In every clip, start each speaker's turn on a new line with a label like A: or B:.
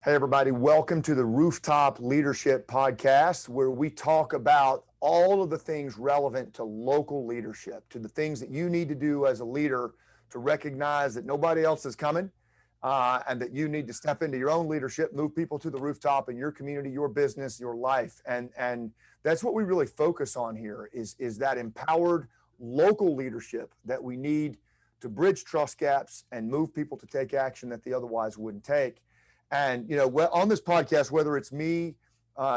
A: Hey, everybody, welcome to the Rooftop Leadership podcast, where we talk about all of the things relevant to local leadership, to the things that you need to do as a leader to recognize that nobody else is coming and that you need to step into your own leadership, move people to the rooftop in your community, your business, your life. And that's what we really focus on here is that empowered local leadership that we need to bridge trust gaps and move people to take action that they otherwise wouldn't take. And, on this podcast, whether it's me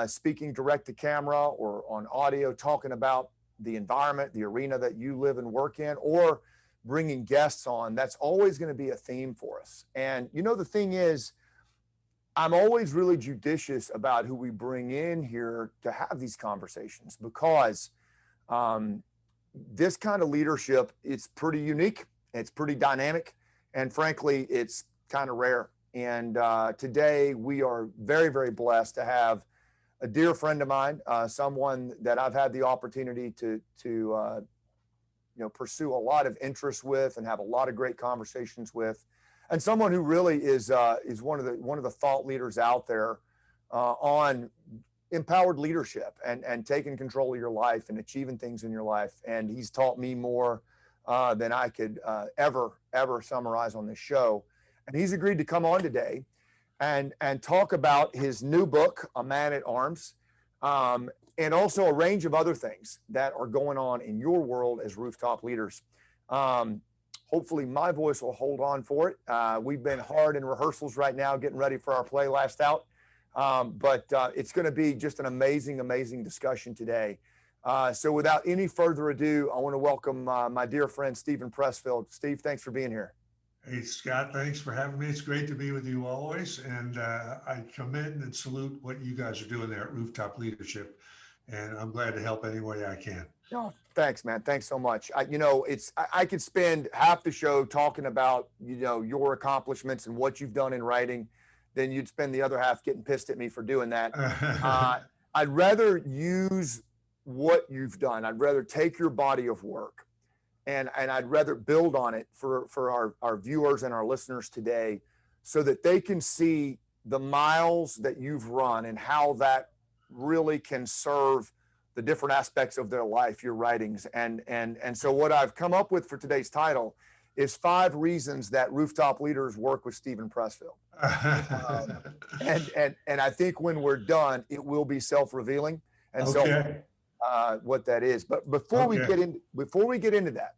A: speaking direct to camera or on audio, talking about the environment, the arena that you live and work in, or bringing guests on, that's always going to be a theme for us. And, the thing is, I'm always really judicious about who we bring in here to have these conversations because this kind of leadership, it's pretty unique, it's pretty dynamic, and frankly, it's kind of rare. And today we are very, very blessed to have a dear friend of mine, someone that I've had the opportunity to pursue a lot of interest with and have a lot of great conversations with, and someone who really is one of the thought leaders out there on empowered leadership and taking control of your life and achieving things in your life. And he's taught me more than I could ever summarize on this show. And he's agreed to come on today and talk about his new book, A Man at Arms, and also a range of other things that are going on in your world as rooftop leaders. Hopefully my voice will hold on for it. We've been hard in rehearsals right now, getting ready for our play last out. But it's going to be just an amazing, amazing discussion today. So without any further ado, I want to welcome my dear friend, Stephen Pressfield. Steve, thanks for being here.
B: Hey, Scott, thanks for having me. It's great to be with you always. And I commend and salute what you guys are doing there at Rooftop Leadership. And I'm glad to help any way I can.
A: Oh, thanks, man. Thanks so much. I could spend half the show talking about, your accomplishments and what you've done in writing. Then you'd spend the other half getting pissed at me for doing that. I'd rather use what you've done. I'd rather take your body of work and I'd rather build on it for our viewers and our listeners today so that they can see the miles that you've run and how that really can serve the different aspects of their life, your writings. And so what I've come up with for today's title is 5 reasons that rooftop leaders work with Stephen Pressfield. And I think when we're done, it will be self-revealing and
B: okay.
A: What that is. But before we get into that,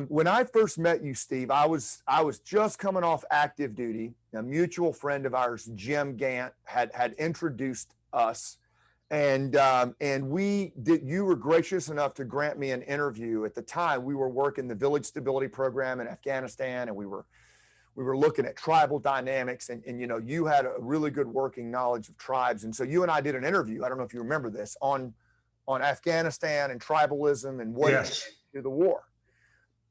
A: when I first met you, Steve, I was just coming off active duty. A mutual friend of ours, Jim Gant, had introduced us, and you were gracious enough to grant me an interview. At the time, we were working the Village Stability Program in Afghanistan, and we were looking at tribal dynamics, and you had a really good working knowledge of tribes, and so you and I did an interview. I don't know if you remember this on Afghanistan and tribalism and what
B: Yes.
A: to the war.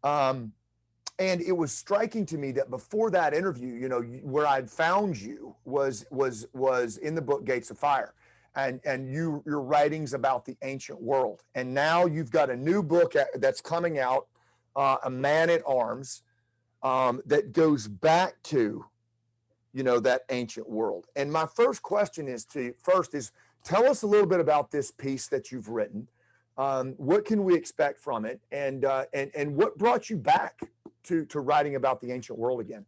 A: And it was striking to me that before that interview, where I'd found you was in the book Gates of Fire, and your writings about the ancient world. And now you've got a new book that's coming out, A Man at Arms, that goes back to, that ancient world. And my first question is tell us a little bit about this piece that you've written. What can we expect from it, and what brought you back to writing about the ancient world again?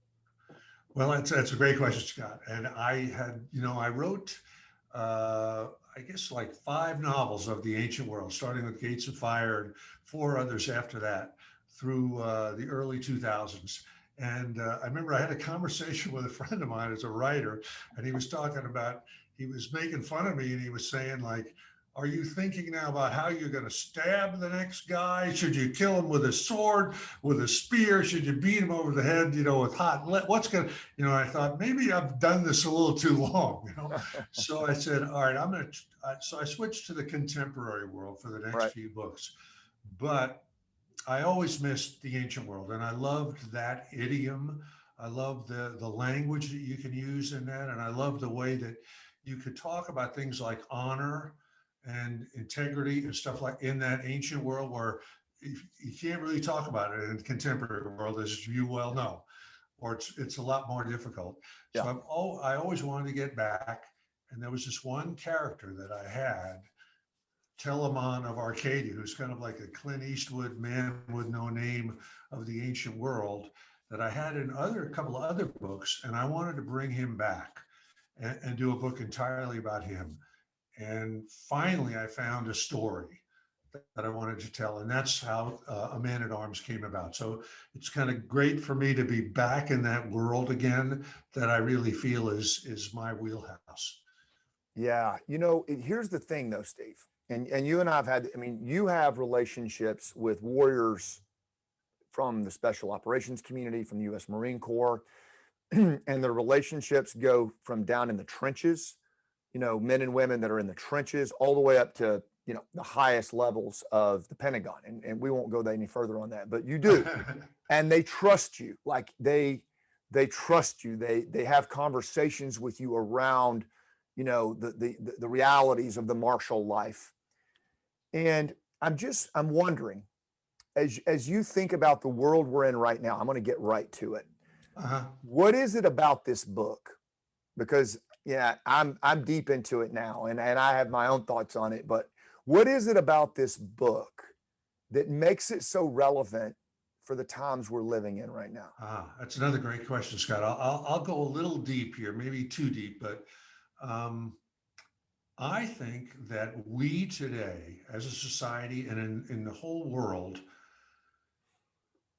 B: Well, that's a great question, Scott. And I had, I wrote, I guess like 5 novels of the ancient world, starting with Gates of Fire and 4 others after that through the early 2000s. And I remember I had a conversation with a friend of mine as a writer, and he was making fun of me, and he was saying, like, are you thinking now about how you're going to stab the next guy? Should you kill him with a sword, with a spear? Should you beat him over the head, with hot lead? What's going to, I thought maybe I've done this a little too long, So I said, all right, so I switched to the contemporary world for the next few books. But I always missed the ancient world, and I loved that idiom. I love the language that you can use in that, and I love the way that you could talk about things like honor and integrity and stuff like in that ancient world where you can't really talk about it in the contemporary world, as you well know. or it's a lot more difficult.
A: Yeah.
B: So I always wanted to get back. And there was this one character that I had, Telamon of Arcadia, who's kind of like a Clint Eastwood man with no name of the ancient world, that I had in a couple of other books, and I wanted to bring him back and do a book entirely about him. And finally, I found a story that I wanted to tell, and that's how A Man at Arms came about. So it's kind of great for me to be back in that world again, that I really feel is my wheelhouse.
A: Yeah. Here's the thing though, Steve, and you and I have had, I mean, you have relationships with warriors from the special operations community, from the U.S. Marine Corps, and the relationships go from down in the trenches, men and women that are in the trenches, all the way up to, the highest levels of the Pentagon. And we won't go any further on that, but you do. And they trust you. Like they trust you. They have conversations with you around, the realities of the martial life. And I'm wondering, as you think about the world we're in right now, I'm going to get right to it.
B: Uh-huh.
A: What is it about this book? Because I'm deep into it now, and I have my own thoughts on it. But what is it about this book that makes it so relevant for the times we're living in right now?
B: That's another great question, Scott. I'll go a little deep here, maybe too deep, but I think that we today, as a society and in the whole world,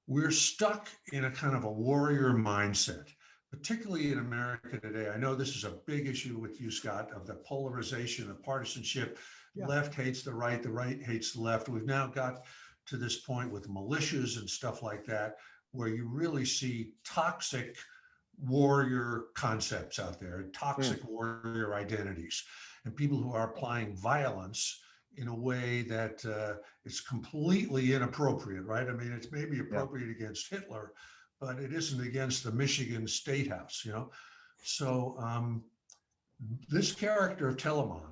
B: we're stuck in a kind of a warrior mindset, particularly in America today. I know this is a big issue with you, Scott, of the polarization of partisanship.
A: Yeah.
B: Left hates the right hates the left. We've now got to this point with militias and stuff like that, where you really see toxic warrior concepts out there, toxic warrior identities, and people who are applying violence in a way that is completely inappropriate, right? I mean, it's maybe appropriate against Hitler, but it isn't against the Michigan State House, So this character of Telamon,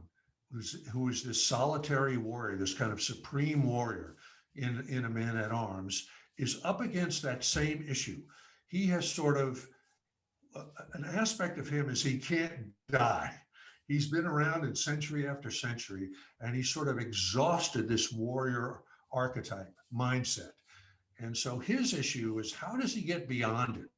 B: who is this solitary warrior, this kind of supreme warrior in A Man at Arms, is up against that same issue. He has sort of an aspect of him is he can't die. He's been around in century after century, and he's sort of exhausted this warrior archetype mindset. And so his issue is, how does he get beyond it?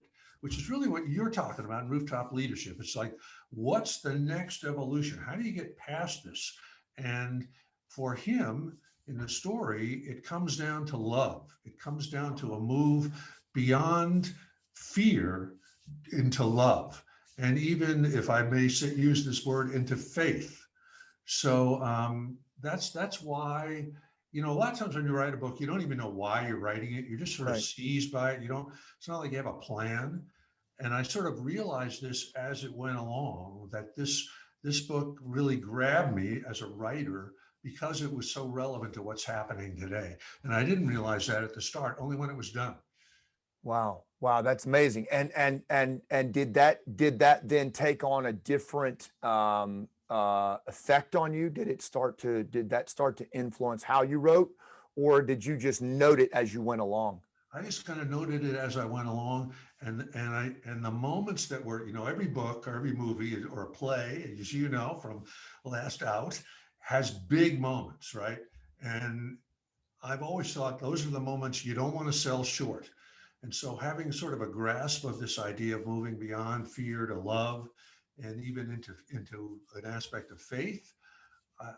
B: Which is really what you're talking about in Rooftop Leadership. It's like, what's the next evolution? How do you get past this? And for him, in the story, it comes down to love. It comes down to a move beyond fear into love. And even, if I may use this word, into faith. So that's why, a lot of times when you write a book, you don't even know why you're writing it. You're just sort of seized by it. It's not like you have a plan. And I sort of realized this as it went along, that this book really grabbed me as a writer because it was so relevant to what's happening today. And I didn't realize that at the start, only when it was done.
A: Wow, that's amazing. And did that then take on a different effect on you? Did that start to influence how you wrote, or did you just note it as you went along?
B: I just kind of noted it as I went along, and the moments that were, every book or every movie or a play, as you know from Last Out, has big moments, right? And I've always thought those are the moments you don't want to sell short. And so having sort of a grasp of this idea of moving beyond fear to love, and even into an aspect of faith,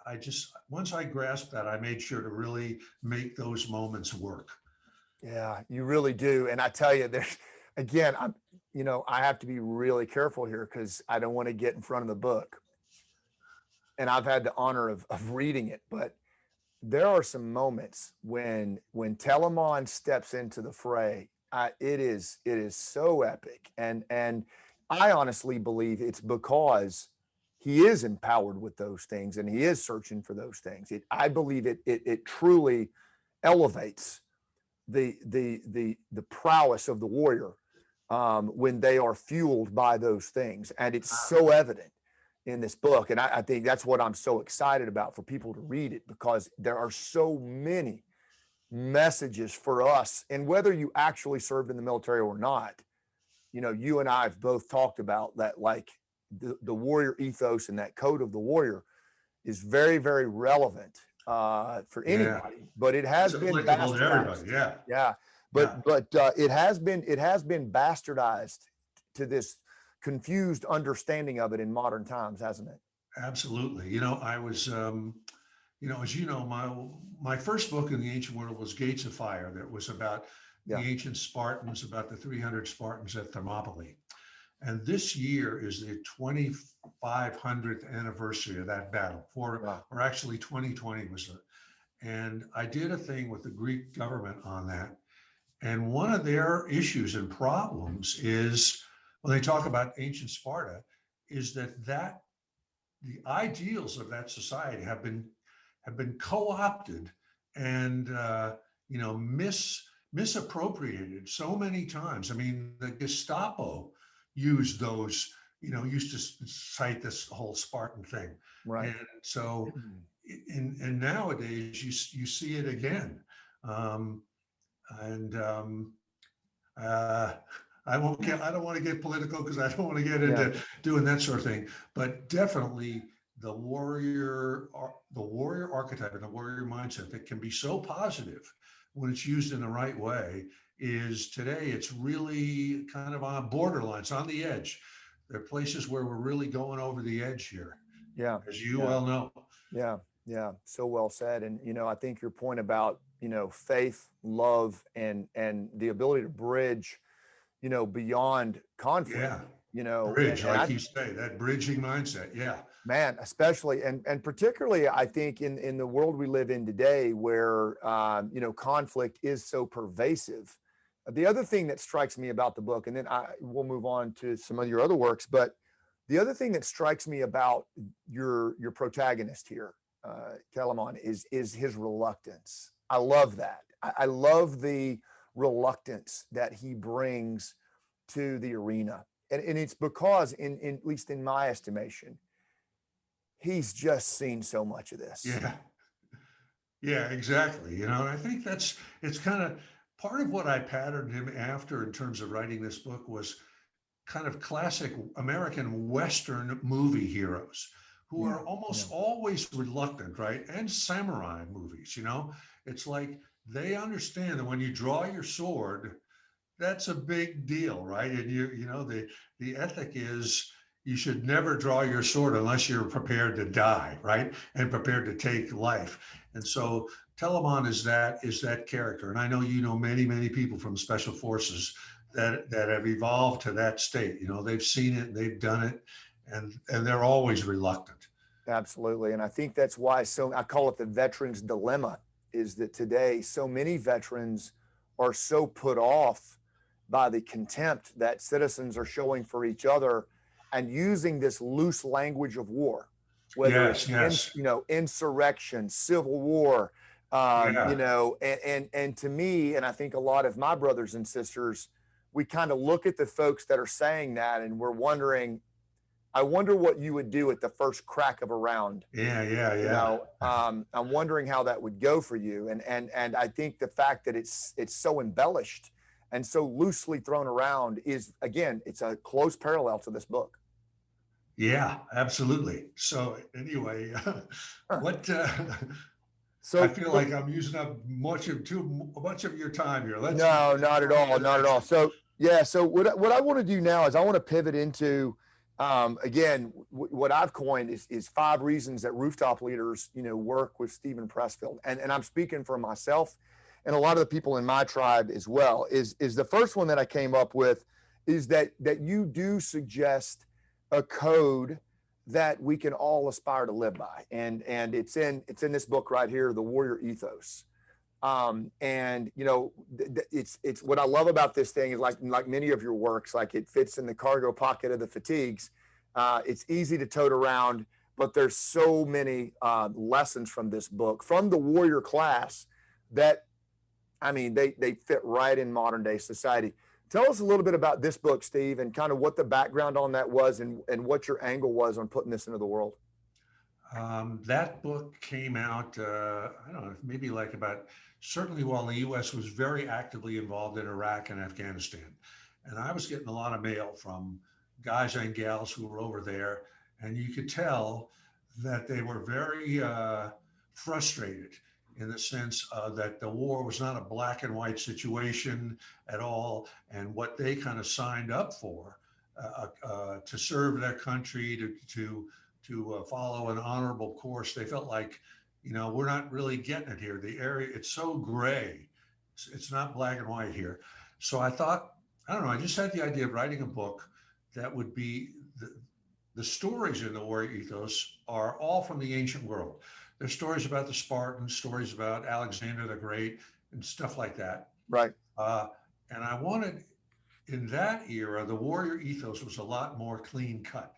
B: I just, once I grasped that, I made sure to really make those moments work.
A: Yeah, you really do. And I tell you, there's, again, I have to be really careful here because I don't want to get in front of the book. And I've had the honor of reading it, but there are some moments when Telamon steps into the fray. It is so epic, and I honestly believe it's because he is empowered with those things, and he is searching for those things. I believe it truly elevates the prowess of the warrior when they are fueled by those things, and it's so evident in this book. And I think that's what I'm so excited about for people to read it, because there are so many messages for us. And whether you actually served in the military or not, you and I have both talked about that, like the warrior ethos and that code of the warrior is very, very relevant for
B: Yeah.
A: anybody, but it
B: It's
A: has been
B: applicable to everybody.
A: bastardized.
B: Yeah.
A: Yeah,
B: Yeah.
A: but it has been bastardized to this confused understanding of it in modern times, hasn't it?
B: Absolutely. I was, as you know, my first book in the ancient world was Gates of Fire. That was about
A: Yeah.
B: the ancient Spartans, about the 300 Spartans at Thermopylae. And this year is the 2500th anniversary of that battle.
A: Wow.
B: Or actually 2020 was the, and I did a thing with the Greek government on that. And one of their issues and problems is when they talk about ancient Sparta, is that the ideals of that society have been co-opted and misappropriated so many times. I mean, the Gestapo used those, used to cite this whole Spartan thing,
A: Right.
B: and so and nowadays you see it again, um, and uh, I don't want to get political because I don't want to get
A: Yeah.
B: into doing that sort of thing. But definitely the warrior archetype and the warrior mindset that can be so positive when it's used in the right way is today it's really kind of on borderlines, on the edge. There are places where we're really going over the edge here,
A: Yeah.
B: as you
A: Yeah.
B: well know.
A: Yeah, yeah, so well said. And I think your point about faith, love, and the ability to bridge, beyond conflict.
B: Yeah,
A: And,
B: bridge,
A: and I,
B: like you say, that bridging mindset. Yeah,
A: man, especially and particularly, I think in the world we live in today, where conflict is so pervasive. The other thing that strikes me about the book, and then we'll move on to some of your other works, but the other thing that strikes me about your protagonist here, Telamon, is his reluctance. I love that. I love the reluctance that he brings to the arena, and it's because, in at least in my estimation, he's just seen so much of this.
B: yeah, yeah, exactly. And I think it's kind of part of what I patterned him after in terms of writing this book was kind of classic American Western movie heroes who
A: Yeah,
B: are
A: yeah,
B: almost always reluctant, right? And samurai movies, it's like they understand that when you draw your sword, that's a big deal, right? And the ethic is you should never draw your sword unless you're prepared to die, right? And prepared to take life. And so Telamon is that character. And I know many, many people from special forces that have evolved to that state. They've seen it, they've done it, and they're always reluctant.
A: absolutely. And I think that's why I call it the veteran's dilemma, is that today so many veterans are so put off by the contempt that citizens are showing for each other and using this loose language of war, whether
B: Yes,
A: it's
B: yes.
A: insurrection, civil war,
B: Yeah.
A: and to me, and I think a lot of my brothers and sisters, we kind of look at the folks that are saying that and we're wondering, I wonder what you would do at the first crack of a round.
B: Yeah, yeah, yeah.
A: I'm wondering how that would go for you. And I think the fact that it's so embellished and so loosely thrown around is, again, it's a close parallel to this book.
B: Yeah, absolutely. So anyway,
A: Huh.
B: what I
A: So,
B: feel like I'm using up much of your time here. Let's
A: no, not at
B: go on to
A: all,
B: the
A: not at
B: next
A: all.
B: one.
A: So yeah, so what I want to do now is I want to pivot into, again, what I've coined is 5 reasons that rooftop leaders work with Stephen Pressfield, and I'm speaking for myself and a lot of the people in my tribe as well. Is the first one that I came up with is that you do suggest a code that we can all aspire to live by, and it's in this book right here, The Warrior Ethos. And it's what I love about this thing is like many of your works, like it fits in the cargo pocket of the fatigues. It's easy to tote around, but there's so many lessons from this book, from the warrior class, that I mean they fit right in modern day society. Tell us a little bit about this book, Steve, and kind of what the background on that was, and what your angle was on putting this into the world.
B: That book came out, I don't know, maybe certainly while the U.S. was very actively involved in Iraq and Afghanistan. And I was getting a lot of mail from guys and gals who were over there, and you could tell that they were very frustrated in the sense that the war was not a black and white situation at all, and what they kind of signed up for to serve their country, to follow an honorable course. They felt like, we're not really getting it here. The area, it's so gray. It's not black and white here. So I thought, I don't know, I just had the idea of writing a book that would be the stories in the warrior ethos are all from the ancient world. There's stories about the Spartans, stories about Alexander the Great, and stuff like that.
A: Right.
B: And I wanted, in that era, the warrior ethos was a lot more clean cut.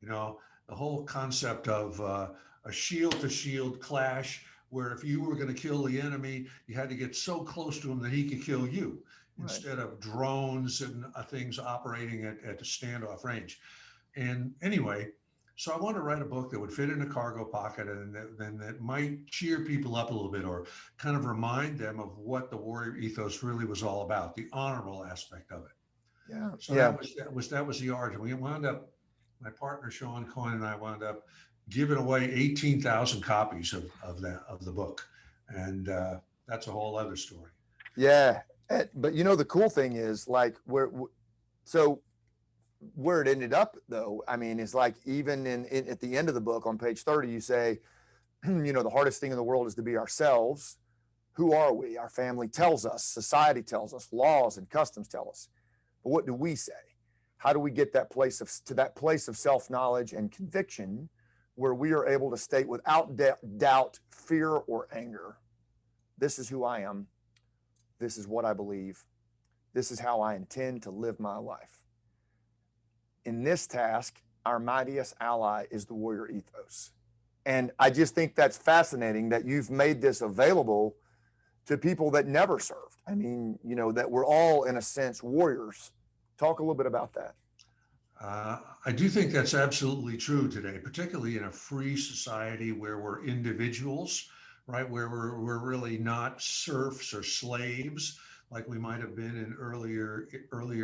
B: The whole concept of a shield to shield clash, where if you were going to kill the enemy, you had to get so close to him that he could kill you,
A: Right.
B: instead of drones and things operating at the standoff range. And anyway, so I wanted to write a book that would fit in a cargo pocket, and that might cheer people up a little bit, or kind of remind them of what the warrior ethos really was all about, the honorable aspect of it.
A: Yeah.
B: So
A: Yeah.
B: that was the origin. We wound up, my partner Sean Coyne and I wound up giving away 18,000 copies of the book, and that's a whole other story.
A: Yeah. But the cool thing is, like, where it ended up, though, I mean, is like, even at the end of the book on page 30, you say, the hardest thing in the world is to be ourselves. Who are we? Our family tells us, society tells us, laws and customs tell us. But what do we say? How do we get to that place of self-knowledge and conviction, where we are able to state without doubt, fear, or anger, this is who I am. This is what I believe. This is how I intend to live my life. In this task, our mightiest ally is the warrior ethos. And I just think that's fascinating that you've made this available to people that never served. I mean, that we're all, in a sense, warriors. Talk a little bit about that.
B: I do think that's absolutely true today, particularly in a free society where we're individuals, right? Where we're really not serfs or slaves like we might have been in earlier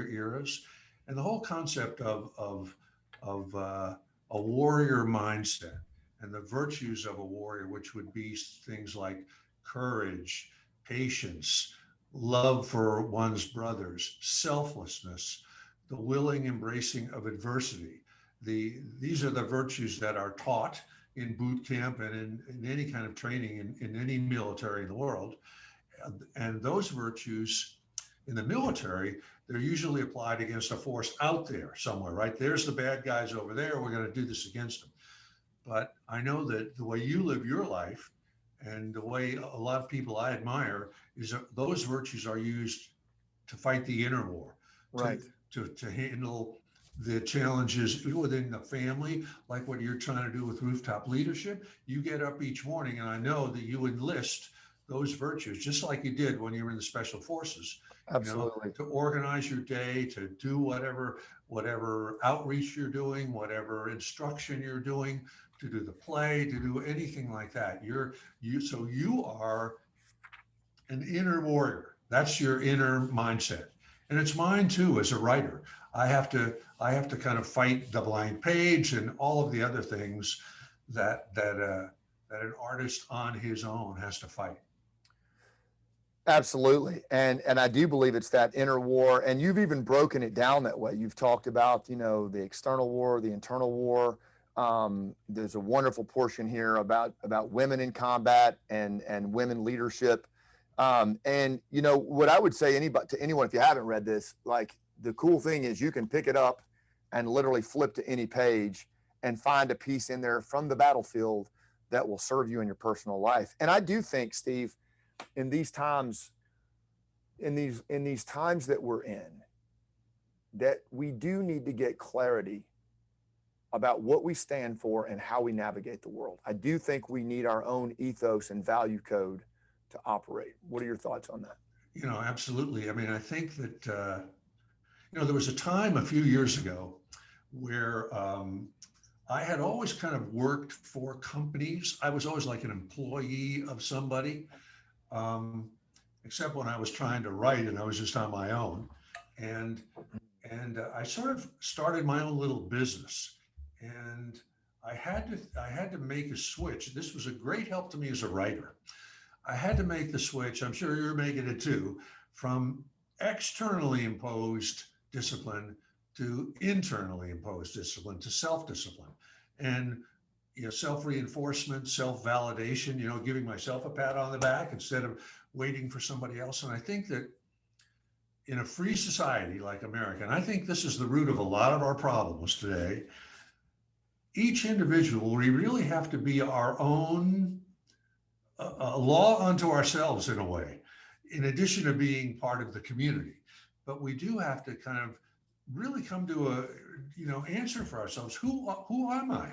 B: eras. And the whole concept of a warrior mindset and the virtues of a warrior, which would be things like courage, patience, love for one's brothers, selflessness, the willing embracing of adversity. These are the virtues that are taught in boot camp and in any kind of training in any military in the world. And those virtues in the military, they're usually applied against a force out there somewhere, right? There's the bad guys over there. We're going to do this against them. But I know that the way you live your life and the way a lot of people I admire is that those virtues are used to fight the inner war,
A: Right.
B: to handle the challenges within the family, like what you're trying to do with Rooftop Leadership. You get up each morning, and I know that you enlist those virtues, just like you did when you were in the special forces.
A: Absolutely.
B: To organize your day, to do whatever outreach you're doing, whatever instruction you're doing, to do the play, to do anything like that. So you are an inner warrior. That's your inner mindset. And it's mine too as a writer. I have to kind of fight the blank page and all of the other things that an artist on his own has to fight.
A: Absolutely. And I do believe it's that inner war. And you've even broken it down that way. You've talked about, the external war, the internal war. There's a wonderful portion here about women in combat and women leadership. And what I would say to anyone, if you haven't read this, like, the cool thing is you can pick it up and literally flip to any page and find a piece in there from the battlefield that will serve you in your personal life. And I do think, Steve, in these times that we're in, that we do need to get clarity about what we stand for and how we navigate the world. I do think we need our own ethos and value code to operate. What are your thoughts on that?
B: Absolutely. I mean, I think that, there was a time a few years ago where I had always kind of worked for companies. I was always like an employee of somebody, except when I was trying to write and I was just on my own. and I sort of started my own little business, and I had to make a switch. This was a great help to me as a writer. I had to make the switch. I'm sure you're making it too, from externally imposed discipline to internally imposed discipline to self-discipline, and self-reinforcement, self-validation. Giving myself a pat on the back instead of waiting for somebody else. And I think that in a free society like America, and I think this is the root of a lot of our problems today, each individual, we really have to be our own a law unto ourselves in a way, in addition to being part of the community. But we do have to kind of really come to a, answer for ourselves. Who am I?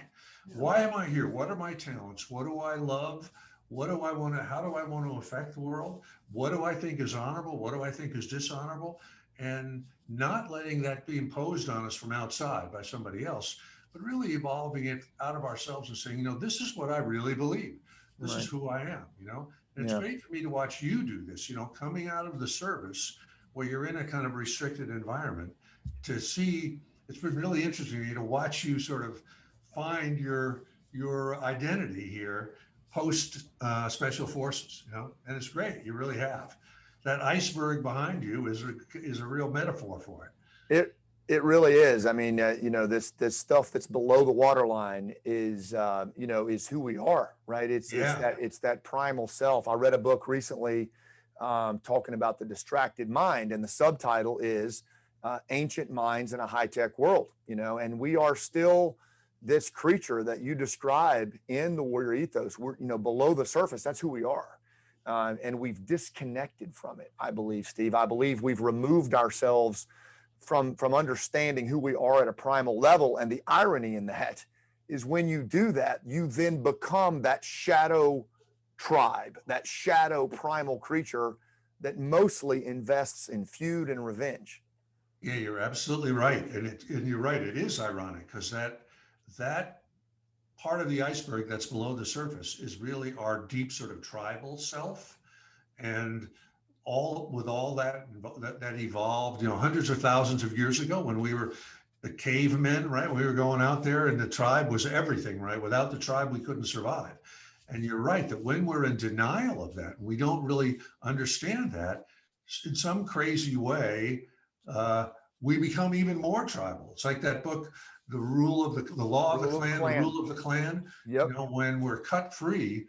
B: Why am I here? What are my talents? What do I love? What do I want to, how do I want to affect the world? What do I think is honorable? What do I think is dishonorable? And not letting that be imposed on us from outside by somebody else, but really evolving it out of ourselves and saying, this is what I really believe. This is who I am, And it's great for me to watch you do this, coming out of the service where you're in a kind of restricted environment, to see, it's been really interesting to me to watch you sort of find your identity here post special forces, and it's great. You really have. That iceberg behind you is a real metaphor for
A: it. It really is. I mean, this stuff that's below the waterline is who we are, right? It's that primal self. I read a book recently talking about the distracted mind, and the subtitle is Ancient Minds in a High-Tech World. And we are still this creature that you describe in the warrior ethos. We're below the surface. That's who we are, and we've disconnected from it. I believe, Steve. I believe we've removed ourselves from understanding who we are at a primal level. And the irony in that is when you do that, you then become that shadow tribe, that shadow primal creature that mostly invests in feud and revenge.
B: Yeah, you're absolutely right. And you're right. It is ironic because that part of the iceberg that's below the surface is really our deep sort of tribal self. And all that evolved, hundreds of thousands of years ago when we were the cavemen, right? We were going out there and the tribe was everything, right? Without the tribe, we couldn't survive. And you're right that when we're in denial of that, we don't really understand that in some crazy way, we become even more tribal. It's like that book, The Law of the Clan, The Rule of the Clan.
A: Yep.
B: When we're cut free,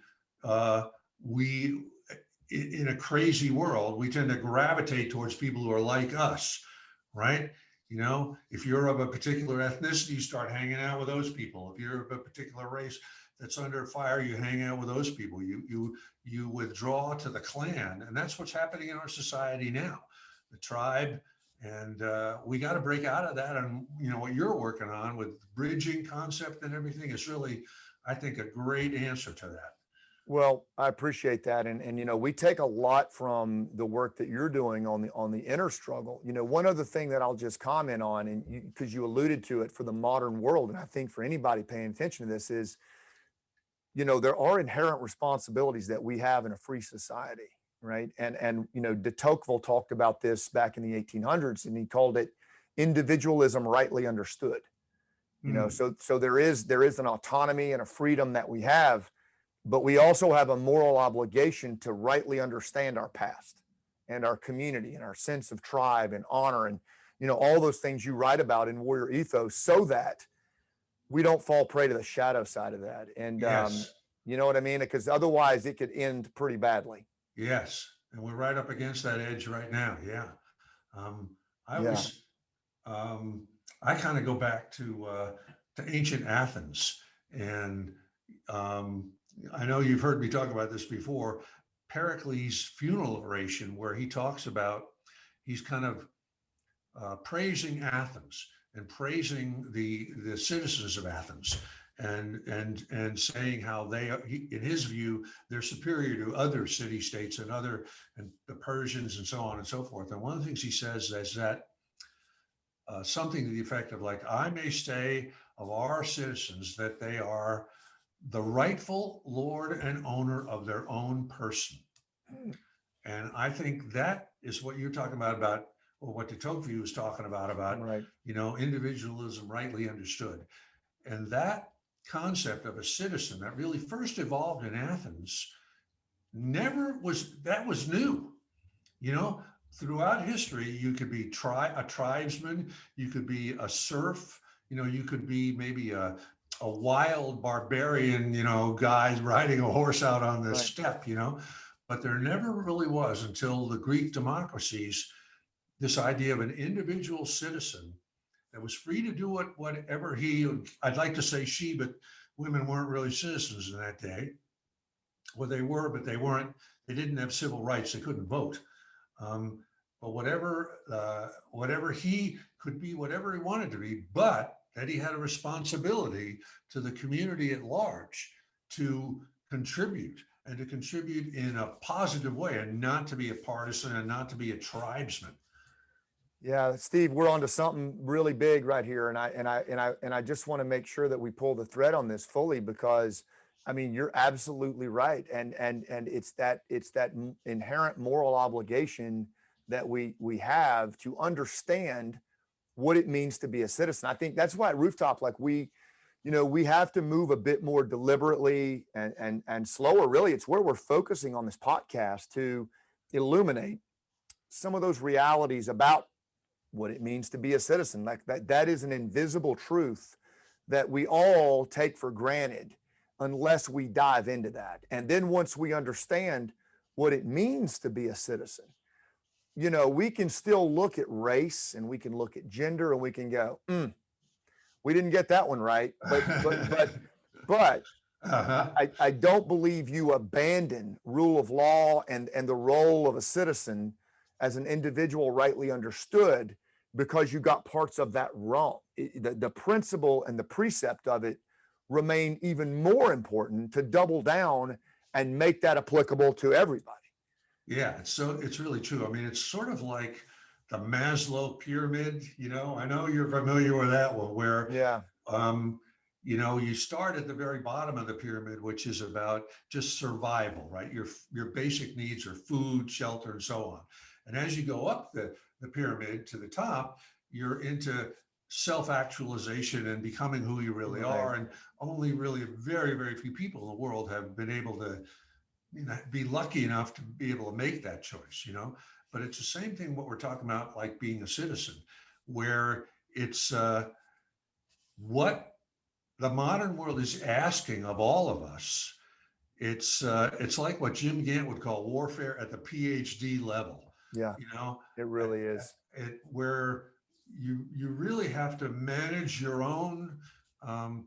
B: we, in a crazy world, we tend to gravitate towards people who are like us, right? If you're of a particular ethnicity, you start hanging out with those people. If you're of a particular race that's under fire, you hang out with those people. You withdraw to the clan, and that's what's happening in our society now, the tribe. And we got to break out of that. And what you're working on with bridging concept and everything is really, I think, a great answer to that.
A: Well, I appreciate that. And we take a lot from the work that you're doing on the inner struggle. One other thing that I'll just comment on, and because you alluded to it for the modern world, and I think for anybody paying attention to this is, there are inherent responsibilities that we have in a free society, right? And de Tocqueville talked about this back in the 1800s, and he called it individualism rightly understood. So there is an autonomy and a freedom that we have. But we also have a moral obligation to rightly understand our past and our community and our sense of tribe and honor and, all those things you write about in Warrior Ethos, so that we don't fall prey to the shadow side of that. And,
B: yes.
A: You know what I mean? Because otherwise it could end pretty badly.
B: Yes. And we're right up against that edge right now. Yeah. I kind of go back to ancient Athens, and I know you've heard me talk about this before, Pericles' funeral oration, where he talks about, he's kind of praising Athens and praising the citizens of Athens, and saying how they are, in his view, they're superior to other city states and the Persians and so on and so forth. And one of the things he says is that something to the effect of, like, I may say of our citizens that they are the rightful lord and owner of their own person. And I think that is what you're talking about or what de Tocqueville was talking about,
A: Right.
B: individualism rightly understood. And that concept of a citizen that really first evolved in Athens that was new. You know, throughout history, you could be a tribesman, you could be a serf, you could be maybe a wild barbarian, guy riding a horse out on the
A: Right.
B: steppe, but there never really was until the Greek democracies this idea of an individual citizen that was free to do whatever I'd like to say she, but women weren't really citizens in that day. Well, they were, but they didn't have civil rights. They couldn't vote. Um, but whatever he could be, whatever he wanted to be, but that he had a responsibility to the community at large to contribute and to contribute in a positive way and not to be a partisan and not to be a tribesman.
A: Yeah, Steve, we're onto something really big right here, and I just want to make sure that we pull the thread on this fully because, I mean, you're absolutely right, and it's that inherent moral obligation that we have to understand what it means to be a citizen. I think that's why at Rooftop, like we have to move a bit more deliberately and slower. Really, it's where we're focusing on this podcast to illuminate some of those realities about what it means to be a citizen. Like that is an invisible truth that we all take for granted unless we dive into that. And then once we understand what it means to be a citizen, we can still look at race and we can look at gender and we can go, we didn't get that one right. But
B: Uh-huh.
A: I don't believe you abandon rule of law and the role of a citizen as an individual rightly understood because you got parts of that wrong. The principle and the precept of it remain even more important to double down and make that applicable to everybody.
B: Yeah, it's really true. I mean, it's sort of like the Maslow Pyramid, I know you're familiar with that one where
A: Yeah.
B: um, you start at the very bottom of the pyramid, which is about just survival, right? Your basic needs are food, shelter, and so on. And as you go up the pyramid to the top, you're into self-actualization and becoming who you really
A: Right.
B: are. And only really very, very few people in the world have been able to be lucky enough to be able to make that choice. But it's the same thing what we're talking about, like being a citizen, where it's what the modern world is asking of all of us. It's like what Jim Gant would call warfare at the PhD level.
A: Yeah,
B: You know,
A: it really is.
B: where you really have to manage your own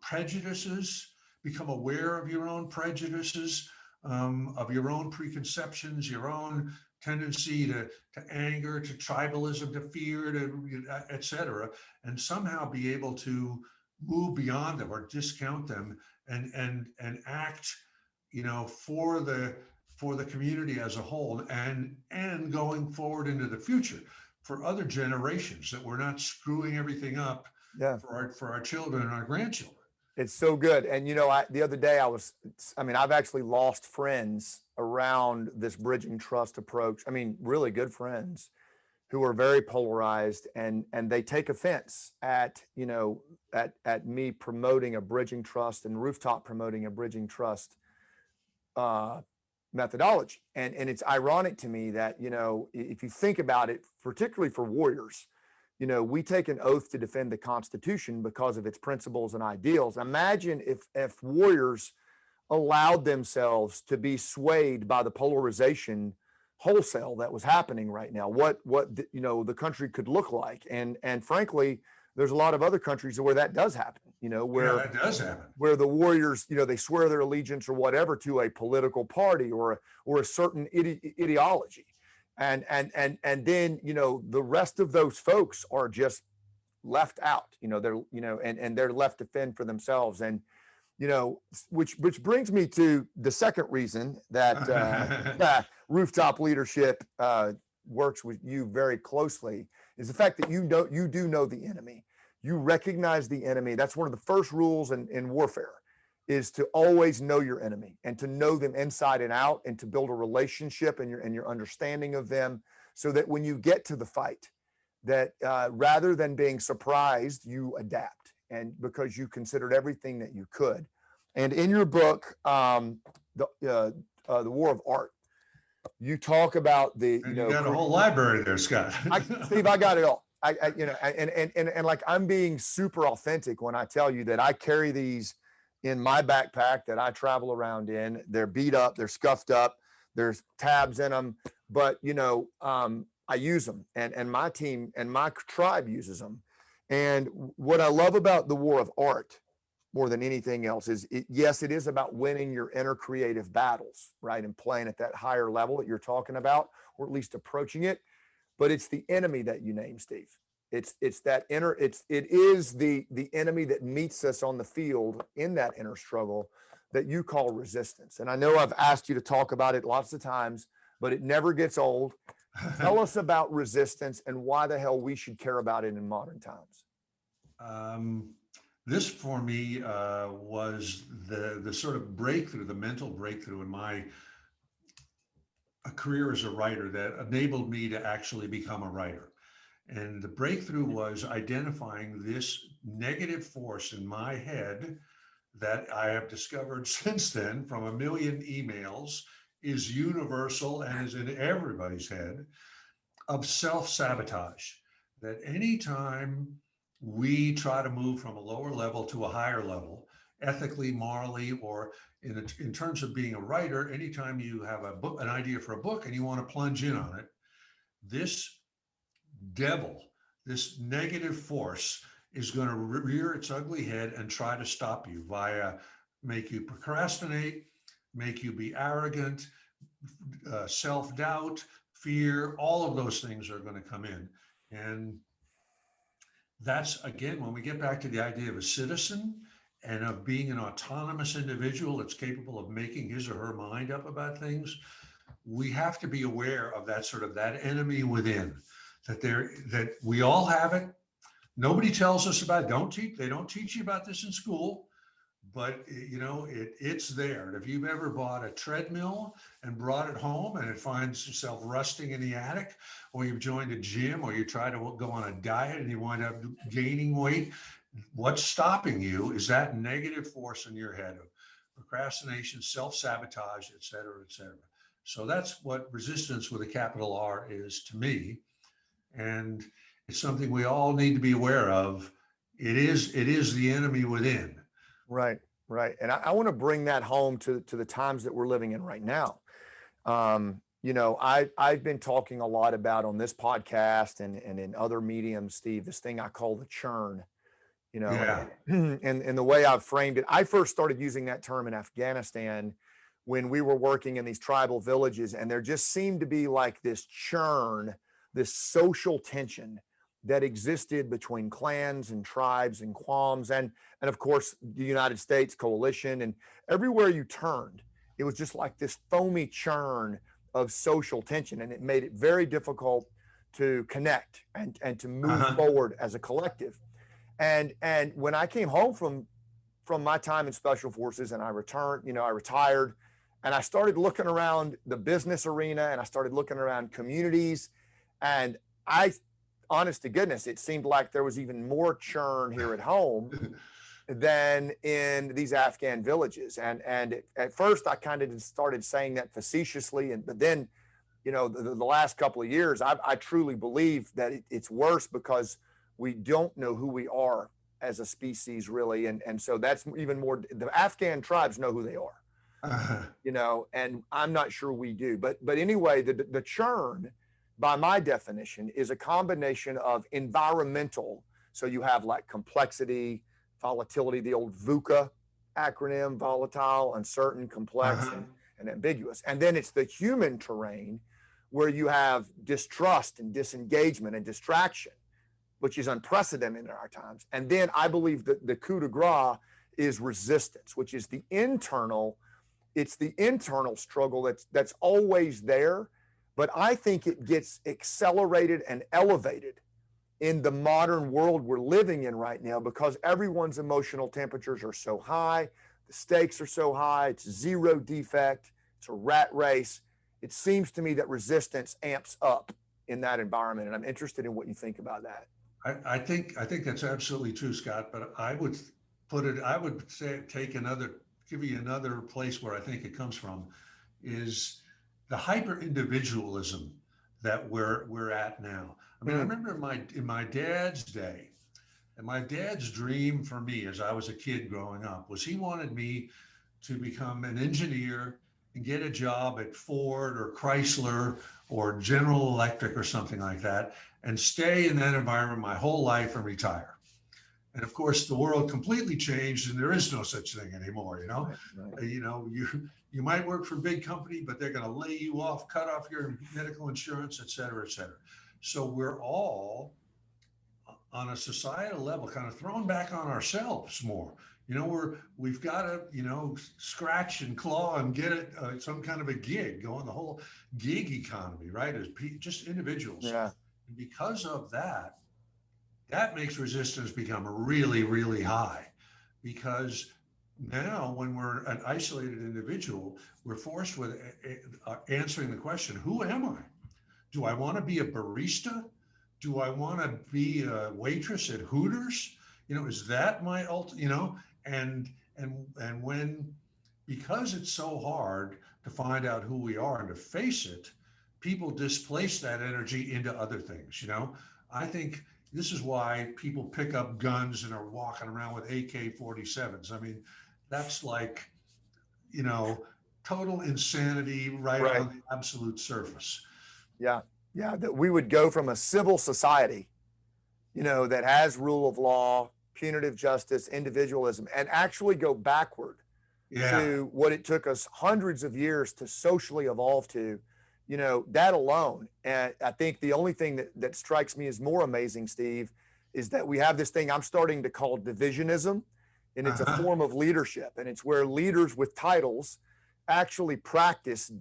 B: prejudices, become aware of your own prejudices, of your own preconceptions, your own tendency to anger, to tribalism, to fear, to et cetera, and somehow be able to move beyond them or discount them and act, for the community as a whole and going forward into the future for other generations, that we're not screwing everything up
A: Yeah.
B: for our children and our grandchildren.
A: It's so good. And the other day I've actually lost friends around this bridging trust approach. I mean, really good friends who are very polarized and they take offense at, at me promoting a bridging trust and Rooftop promoting a bridging trust methodology. And it's ironic to me that, if you think about it, particularly for warriors, we take an oath to defend the Constitution because of its principles and ideals. Imagine if warriors allowed themselves to be swayed by the polarization wholesale that was happening right now, what the country could look like. And frankly, there's a lot of other countries where that does happen, where
B: that does happen,
A: where the warriors, they swear their allegiance or whatever to a political party or a certain ideology. And then, the rest of those folks are just left out, and they're left to fend for themselves. And, which brings me to the second reason that Rooftop Leadership works with you very closely is the fact that you do know the enemy. You recognize the enemy. That's one of the first rules in warfare, is to always know your enemy and to know them inside and out and to build a relationship and your understanding of them, so that when you get to the fight, that rather than being surprised, you adapt, and because you considered everything that you could. And in your book, the War of Art, you talk about the,
B: And you got a whole library there, Scott.
A: Steve, I got it all. And like, I'm being super authentic when I tell you that I carry these in my backpack that I travel around in. They're beat up, they're scuffed up, there's tabs in them, but I use them, and my team and my tribe uses them. And what I love about the War of Art more than anything else is, yes, it is about winning your inner creative battles, right? And playing at that higher level that you're talking about, or at least approaching it. But it's the enemy that you name, Steve. It is the enemy that meets us on the field in that inner struggle that you call resistance. And I know I've asked you to talk about it lots of times, but it never gets old. Tell us about resistance and why the hell we should care about it in modern times.
B: This for me was the sort of breakthrough, the mental breakthrough in my career as a writer that enabled me to actually become a writer. And the breakthrough was identifying this negative force in my head that I have discovered since then from a million emails is universal and is in everybody's head, of self-sabotage. That anytime we try to move from a lower level to a higher level, ethically, morally, or in terms of being a writer, anytime you have an idea for a book and you want to plunge in on it, this devil, this negative force is going to rear its ugly head and try to stop you via make you procrastinate, make you be arrogant, self-doubt, fear, all of those things are going to come in. And that's, again, when we get back to the idea of a citizen and of being an autonomous individual that's capable of making his or her mind up about things, we have to be aware of that enemy within, that we all have it. Nobody tells us about it. They don't teach you about this in school, but it's there. And if you've ever bought a treadmill and brought it home and it finds itself rusting in the attic, or you've joined a gym, or you try to go on a diet and you wind up gaining weight, what's stopping you is that negative force in your head of procrastination, self-sabotage, et cetera, et cetera. So that's what resistance with a capital R is to me. And it's something we all need to be aware of. It is the enemy within.
A: Right. And I want to bring that home to the times that we're living in right now. I've been talking a lot about on this podcast and in other mediums, Steve, this thing I call the churn,
B: Yeah.
A: and the way I've framed it. I first started using that term in Afghanistan when we were working in these tribal villages, and there just seemed to be like this churn, this social tension that existed between clans and tribes and qualms and of course the United States coalition. And everywhere you turned, it was just like this foamy churn of social tension, and it made it very difficult to connect and to move forward as a collective. And when I came home from my time in special forces and I retired, and I started looking around the business arena and I started looking around communities, and honest to goodness, it seemed like there was even more churn here at home than in these Afghan villages. And at first I kind of just started saying that facetiously. But then, the last couple of years, I truly believe that it's worse because we don't know who we are as a species, really. And so that's even more, the Afghan tribes know who they are, and I'm not sure we do. But anyway, the churn, by my definition, is a combination of environmental. So you have like complexity, volatility, the old VUCA acronym: volatile, uncertain, complex, and ambiguous. And then it's the human terrain, where you have distrust and disengagement and distraction, which is unprecedented in our times. And then I believe that the coup de grace is resistance, which is the internal struggle that's always there. But I think it gets accelerated and elevated in the modern world we're living in right now, because everyone's emotional temperatures are so high, the stakes are so high, it's zero defect, it's a rat race. It seems to me that resistance amps up in that environment. And I'm interested in what you think about that.
B: I think that's absolutely true, Scott. But I would say give you another place where I think it comes from, is the hyper individualism that we're at now. I mean, I remember in my dad's day, and my dad's dream for me as I was a kid growing up was he wanted me to become an engineer and get a job at Ford or Chrysler or General Electric or something like that, and stay in that environment my whole life and retire. And of course, the world completely changed, and there is no such thing anymore.
A: Right.
B: You might work for a big company, but they're going to lay you off, cut off your medical insurance, et cetera, et cetera. So we're all on a societal level kind of thrown back on ourselves more. We've got to scratch and claw and get it some kind of a gig going. The whole gig economy, right, is just individuals.
A: Yeah.
B: And because of that, that makes resistance become really, really high, because now when we're an isolated individual, we're forced with answering the question, who am I? Do I want to be a barista? Do I want to be a waitress at Hooters? Is that my and when, because it's so hard to find out who we are and to face it, people displace that energy into other things. I think this is why people pick up guns and are walking around with AK-47s. I mean, that's like, total insanity right on the absolute surface.
A: Yeah. Yeah. That we would go from a civil society, that has rule of law, punitive justice, individualism, and actually go backward to what it took us hundreds of years to socially evolve to, that alone. And I think the only thing that strikes me as more amazing, Steve, is that we have this thing I'm starting to call divisionism, and it's a form of leadership. And it's where leaders with titles actually practice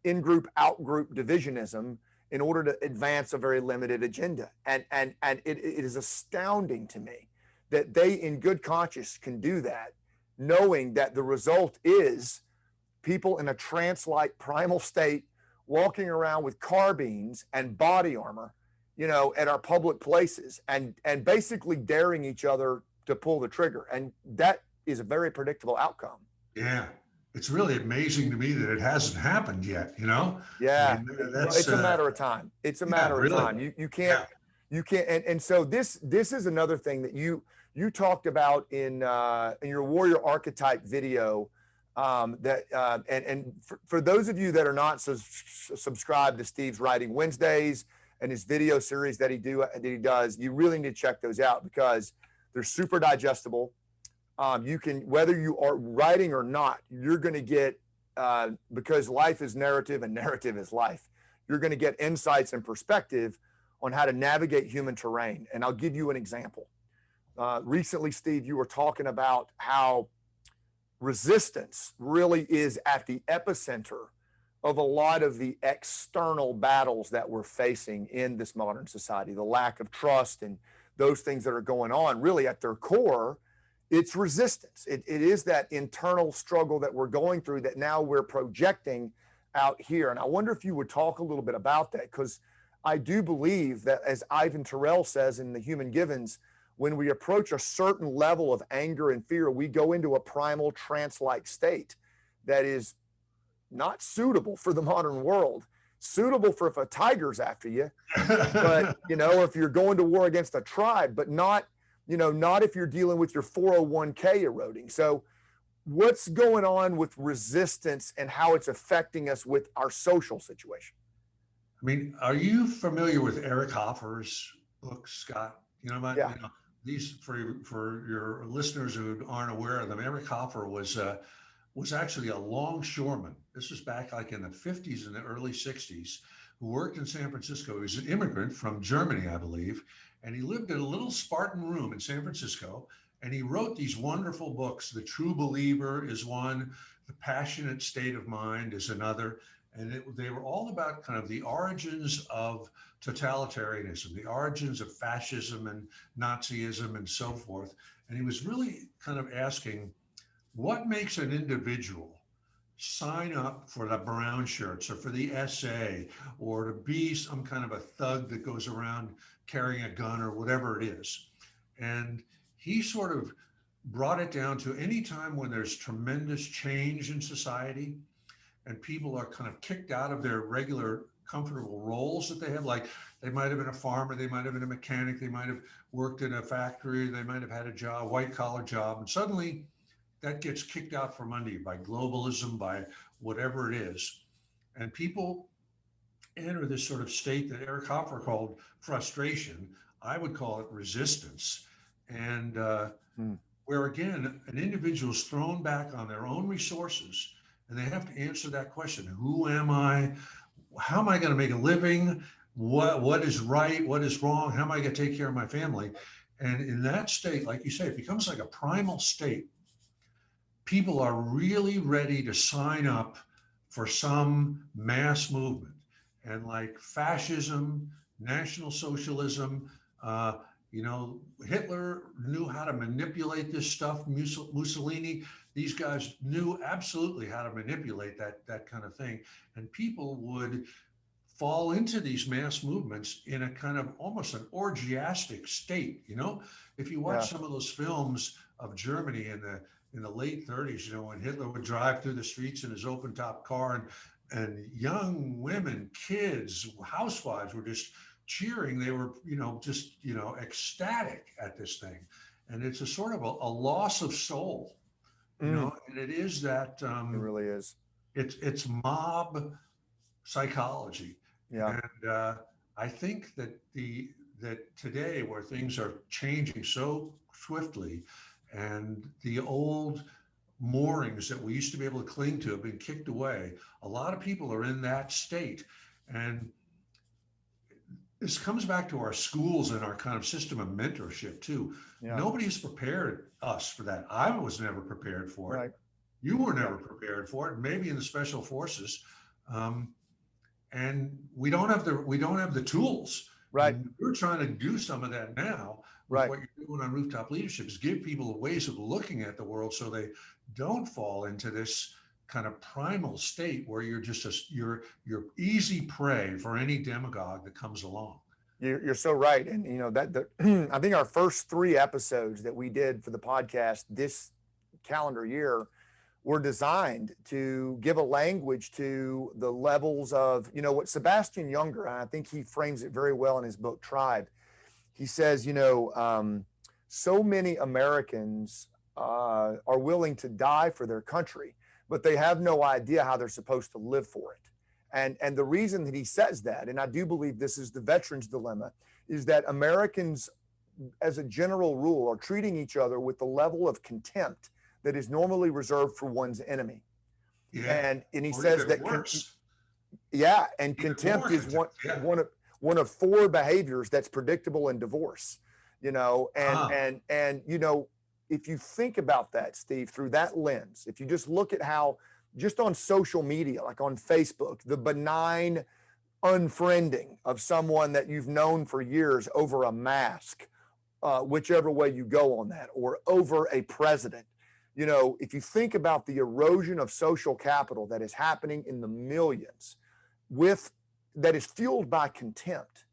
A: in-group, out-group divisionism in order to advance a very limited agenda. And it is astounding to me that they, in good conscience, can do that, knowing that the result is people in a trance-like primal state walking around with carbines and body armor, at our public places and basically daring each other to pull the trigger. And that is a very predictable outcome.
B: Yeah. It's really amazing to me that it hasn't happened yet,
A: Yeah.
B: I mean,
A: It's a matter of time. It's a matter of time. You can't. And so this is another thing that you talked about in your warrior archetype video, and for those of you that are not subscribed to Steve's Writing Wednesdays and his video series that he does, you really need to check those out because they're super digestible. You can, whether you are writing or not, you're going to get, because life is narrative and narrative is life, you're going to get insights and perspective on how to navigate human terrain. And I'll give you an example. Recently, Steve, you were talking about how resistance really is at the epicenter of a lot of the external battles that we're facing in this modern society, the lack of trust and those things that are going on. Really at their core, it's resistance. It is that internal struggle that we're going through that now we're projecting out here. And I wonder if you would talk a little bit about that, because I do believe that, as Ivan Terrell says in The Human Givens, when we approach a certain level of anger and fear, we go into a primal trance-like state that is not suitable for the modern world, suitable for if a tiger's after you, but, if you're going to war against a tribe, but not if you're dealing with your 401k eroding. So what's going on with resistance and how it's affecting us with our social situation?
B: I mean, are you familiar with Eric Hoffer's books, Scott? These for your listeners who aren't aware of them. Eric Hoffer was actually a longshoreman. This was back like in the 50s and the early 60s, who worked in San Francisco. He was an immigrant from Germany, I believe, and he lived in a little Spartan room in San Francisco. And he wrote these wonderful books. The True Believer is one. The Passionate State of Mind is another. And they were all about kind of the origins of totalitarianism, the origins of fascism and Nazism and so forth. And he was really kind of asking, what makes an individual sign up for the brown shirts or for the SA or to be some kind of a thug that goes around carrying a gun or whatever it is. And he sort of brought it down to any time when there's tremendous change in society and people are kind of kicked out of their regular comfortable roles that they have, like they might have been a farmer, they might have been a mechanic, they might have worked in a factory, they might have had a job, white collar job, and suddenly that gets kicked out from under you by globalism, by whatever it is. And people enter this sort of state that Eric Hoffer called frustration. I would call it resistance. And where again, an individual is thrown back on their own resources and they have to answer that question. Who am I? How am I going to make a living? What is right? What is wrong? How am I going to take care of my family? And in that state, like you say, it becomes like a primal state. People are really ready to sign up for some mass movement. And like fascism, National Socialism, Hitler knew how to manipulate this stuff. Mussolini, these guys knew absolutely how to manipulate that kind of thing. And people would fall into these mass movements in a kind of almost an orgiastic state. If you watch some of those films of Germany in the late 30s, when Hitler would drive through the streets in his open top car and young women, kids, housewives were just cheering. They were, ecstatic at this thing. And it's a sort of a loss of soul, and it is that.
A: It really is.
B: It's mob psychology.
A: Yeah.
B: And I think that today where things are changing so swiftly and the old moorings that we used to be able to cling to have been kicked away, a lot of people are in that state. And this comes back to our schools and our kind of system of mentorship too. Yeah. Nobody's prepared us for that. I was never prepared for it. You were never prepared for it. Maybe in the special forces, and we don't have the tools.
A: Right.
B: And we're trying to do some of that now.
A: Right.
B: What you're doing on Rooftop Leadership is give people ways of looking at the world so they don't fall into this kind of primal state where you're just you're easy prey for any demagogue that comes along.
A: You're so right. And I think our first 3 episodes that we did for the podcast this calendar year were designed to give a language to the levels of, what Sebastian Junger, and I think he frames it very well in his book Tribe. He says, so many Americans are willing to die for their country, but they have no idea how they're supposed to live for it. And the reason that he says that, and I do believe this is the veteran's dilemma, is that Americans, as a general rule, are treating each other with the level of contempt that is normally reserved for one's enemy.
B: Yeah.
A: And he says that, and contempt is one of 4 behaviors that's predictable in divorce, and if you think about that, Steve, through that lens, if you just look at how, just on social media, like on Facebook, the benign unfriending of someone that you've known for years over a mask, whichever way you go on that, or over a president, if you think about the erosion of social capital that is happening in the millions that is fueled by contempt,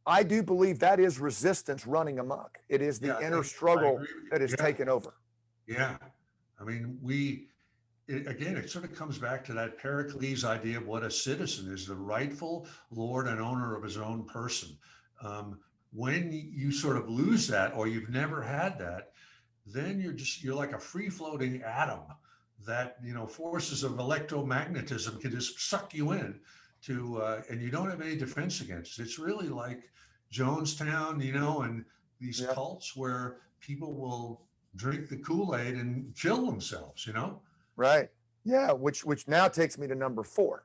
A: I do believe that is resistance running amok. It is the inner struggle that is taken over.
B: Yeah. I mean, it sort of comes back to that Pericles idea of what a citizen is, the rightful lord and owner of his own person. When you sort of lose that, or you've never had that, then you're like a free floating atom that, forces of electromagnetism can just suck you in and you don't have any defense against it. It's really like Jonestown, and these cults where people will drink the Kool-Aid and kill themselves,
A: Right. Yeah. Which now takes me to number 4.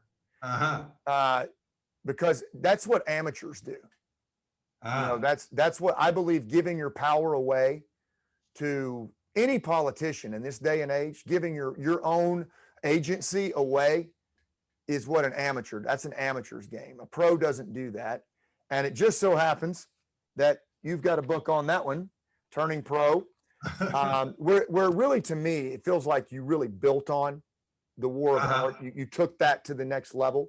A: Because that's what amateurs do. That's what I believe, giving your power away to any politician in this day and age, giving your own agency away is what that's an amateur's game. A pro doesn't do that. And it just so happens that you've got a book on that one, Turning Pro, where really, to me, it feels like you really built on the war of
B: Uh-huh.
A: art. You took that to the next level,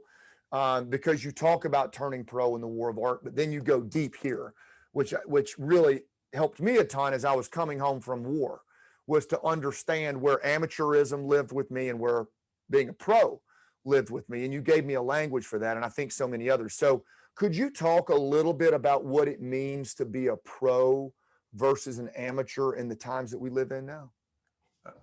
A: because you talk about turning pro in the war of art, but then you go deep here, which really helped me a ton as I was coming home from war, was to understand where amateurism lived with me and where being a pro lived with me. And you gave me a language for that, and I think so many others. So could you talk a little bit about what it means to be a pro versus an amateur in the times that we live in now?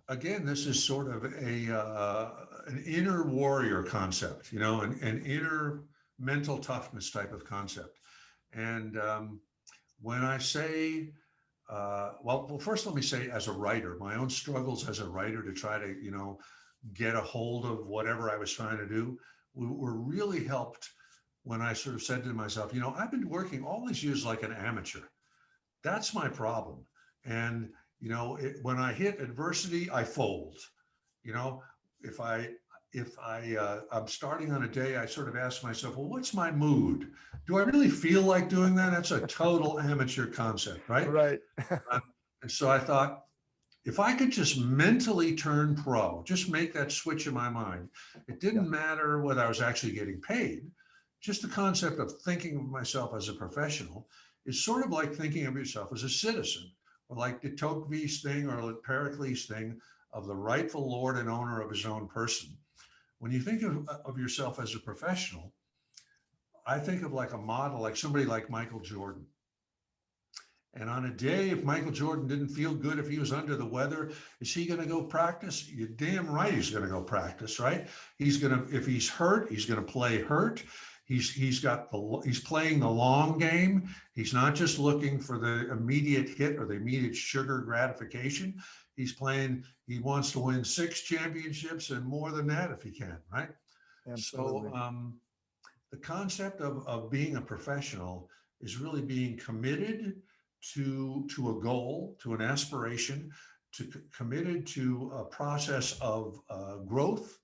B: Again, this is sort of an inner warrior concept, an inner mental toughness type of concept. And when I say, well, first let me say, as a writer, my own struggles as a writer to try to, get a hold of whatever I was trying to do were really helped when I sort of said to myself, I've been working all these years like an amateur. That's my problem. And, when I hit adversity, I fold. You know, if I I'm starting on a day, I sort of ask myself, well, what's my mood? Do I really feel like doing that? That's a total amateur concept, right?
A: Right.
B: And so I thought, if I could just mentally turn pro, just make that switch in my mind, it didn't matter whether I was actually getting paid. Just the concept of thinking of myself as a professional is sort of like thinking of yourself as a citizen, or like the Tocqueville's thing or Pericles' thing of the rightful lord and owner of his own person. When you think of yourself as a professional, I think of like a model, like somebody like Michael Jordan. And on a day, if Michael Jordan didn't feel good, if he was under the weather, is he going to go practice? You're damn right he's going to go practice, right? He's going to, if he's hurt, he's going to play hurt. He's playing the long game. He's not just looking for the immediate hit or the immediate sugar gratification. He wants to win 6 championships and more than that if he can, right?
A: Absolutely.
B: So the concept of being a professional is really being committed to a goal, to an aspiration, committed to a process of growth,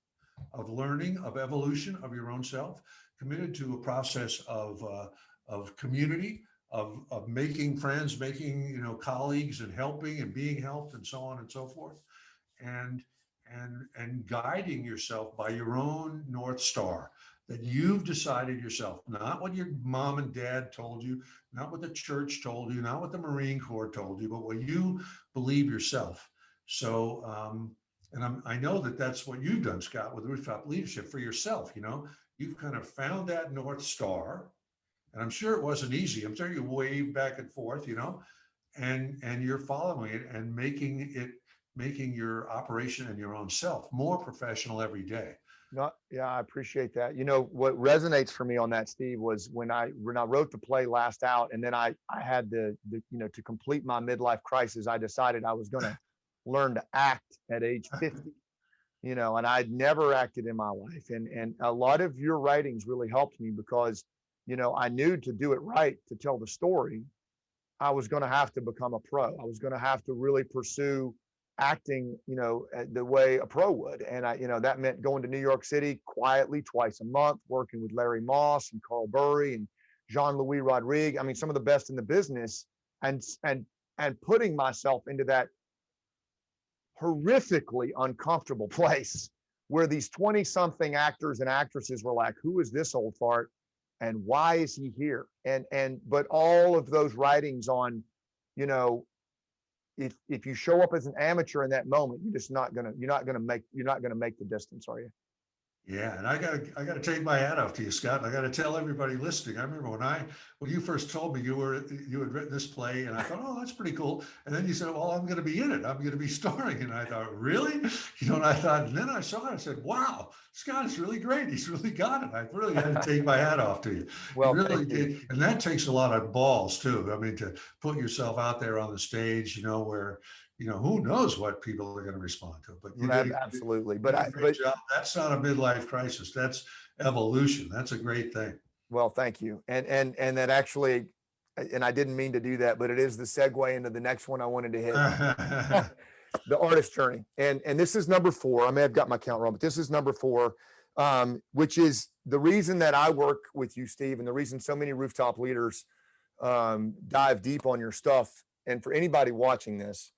B: of learning, of evolution of your own self, committed to a process of community, of making friends, making colleagues, and helping and being helped, and so on and so forth, and guiding yourself by your own North Star that you've decided yourself, not what your mom and dad told you, not what the church told you, not what the Marine Corps told you, but what you believe yourself. So, I know that that's what you've done, Scott, with Rooftop Leadership for yourself. You've kind of found that North Star, and I'm sure it wasn't easy. I'm sure you waved back and forth, and you're following it and making your operation and your own self more professional every day.
A: No, yeah, I appreciate that. What resonates for me on that, Steve, was when I wrote the play Last Out, and then I had to complete my midlife crisis, I decided I was going to learn to act at age 50, and I'd never acted in my life. And a lot of your writings really helped me because, I knew to do it right, to tell the story, I was going to have to become a pro. I was going to have to really pursue acting, the way a pro would. And that meant going to New York City quietly twice a month, working with Larry Moss and Carl Burry and Jean-Louis Rodrigue. I mean, some of the best in the business, and putting myself into that horrifically uncomfortable place where these 20-something actors and actresses were like, who is this old fart? And why is he here? But all of those writings on, if you show up as an amateur in that moment, you're not gonna make the distance, are you?
B: Yeah, and I gotta take my hat off to you, Scott. I gotta tell everybody listening. I remember when you first told me you had written this play, and I thought, oh, that's pretty cool. And then you said, well, I'm gonna be in it. I'm gonna be starring. And I thought, really? And I thought, and then I saw it. I said, wow, Scott is really great. He's really got it. I really had to take my hat off to you.
A: Well,
B: you really did, and that takes a lot of balls too. I mean, to put yourself out there on the stage, where who knows what people are going to respond to, but you did
A: absolutely.
B: But job. That's not a midlife crisis. That's evolution. That's a great thing.
A: Well, thank you. And that actually, and I didn't mean to do that, but it is the segue into the next one I wanted to hit. The artist journey. And this is number 4. I may have got my count wrong, but this is number 4, which is the reason that I work with you, Steve, and the reason so many rooftop leaders dive deep on your stuff. And for anybody watching this,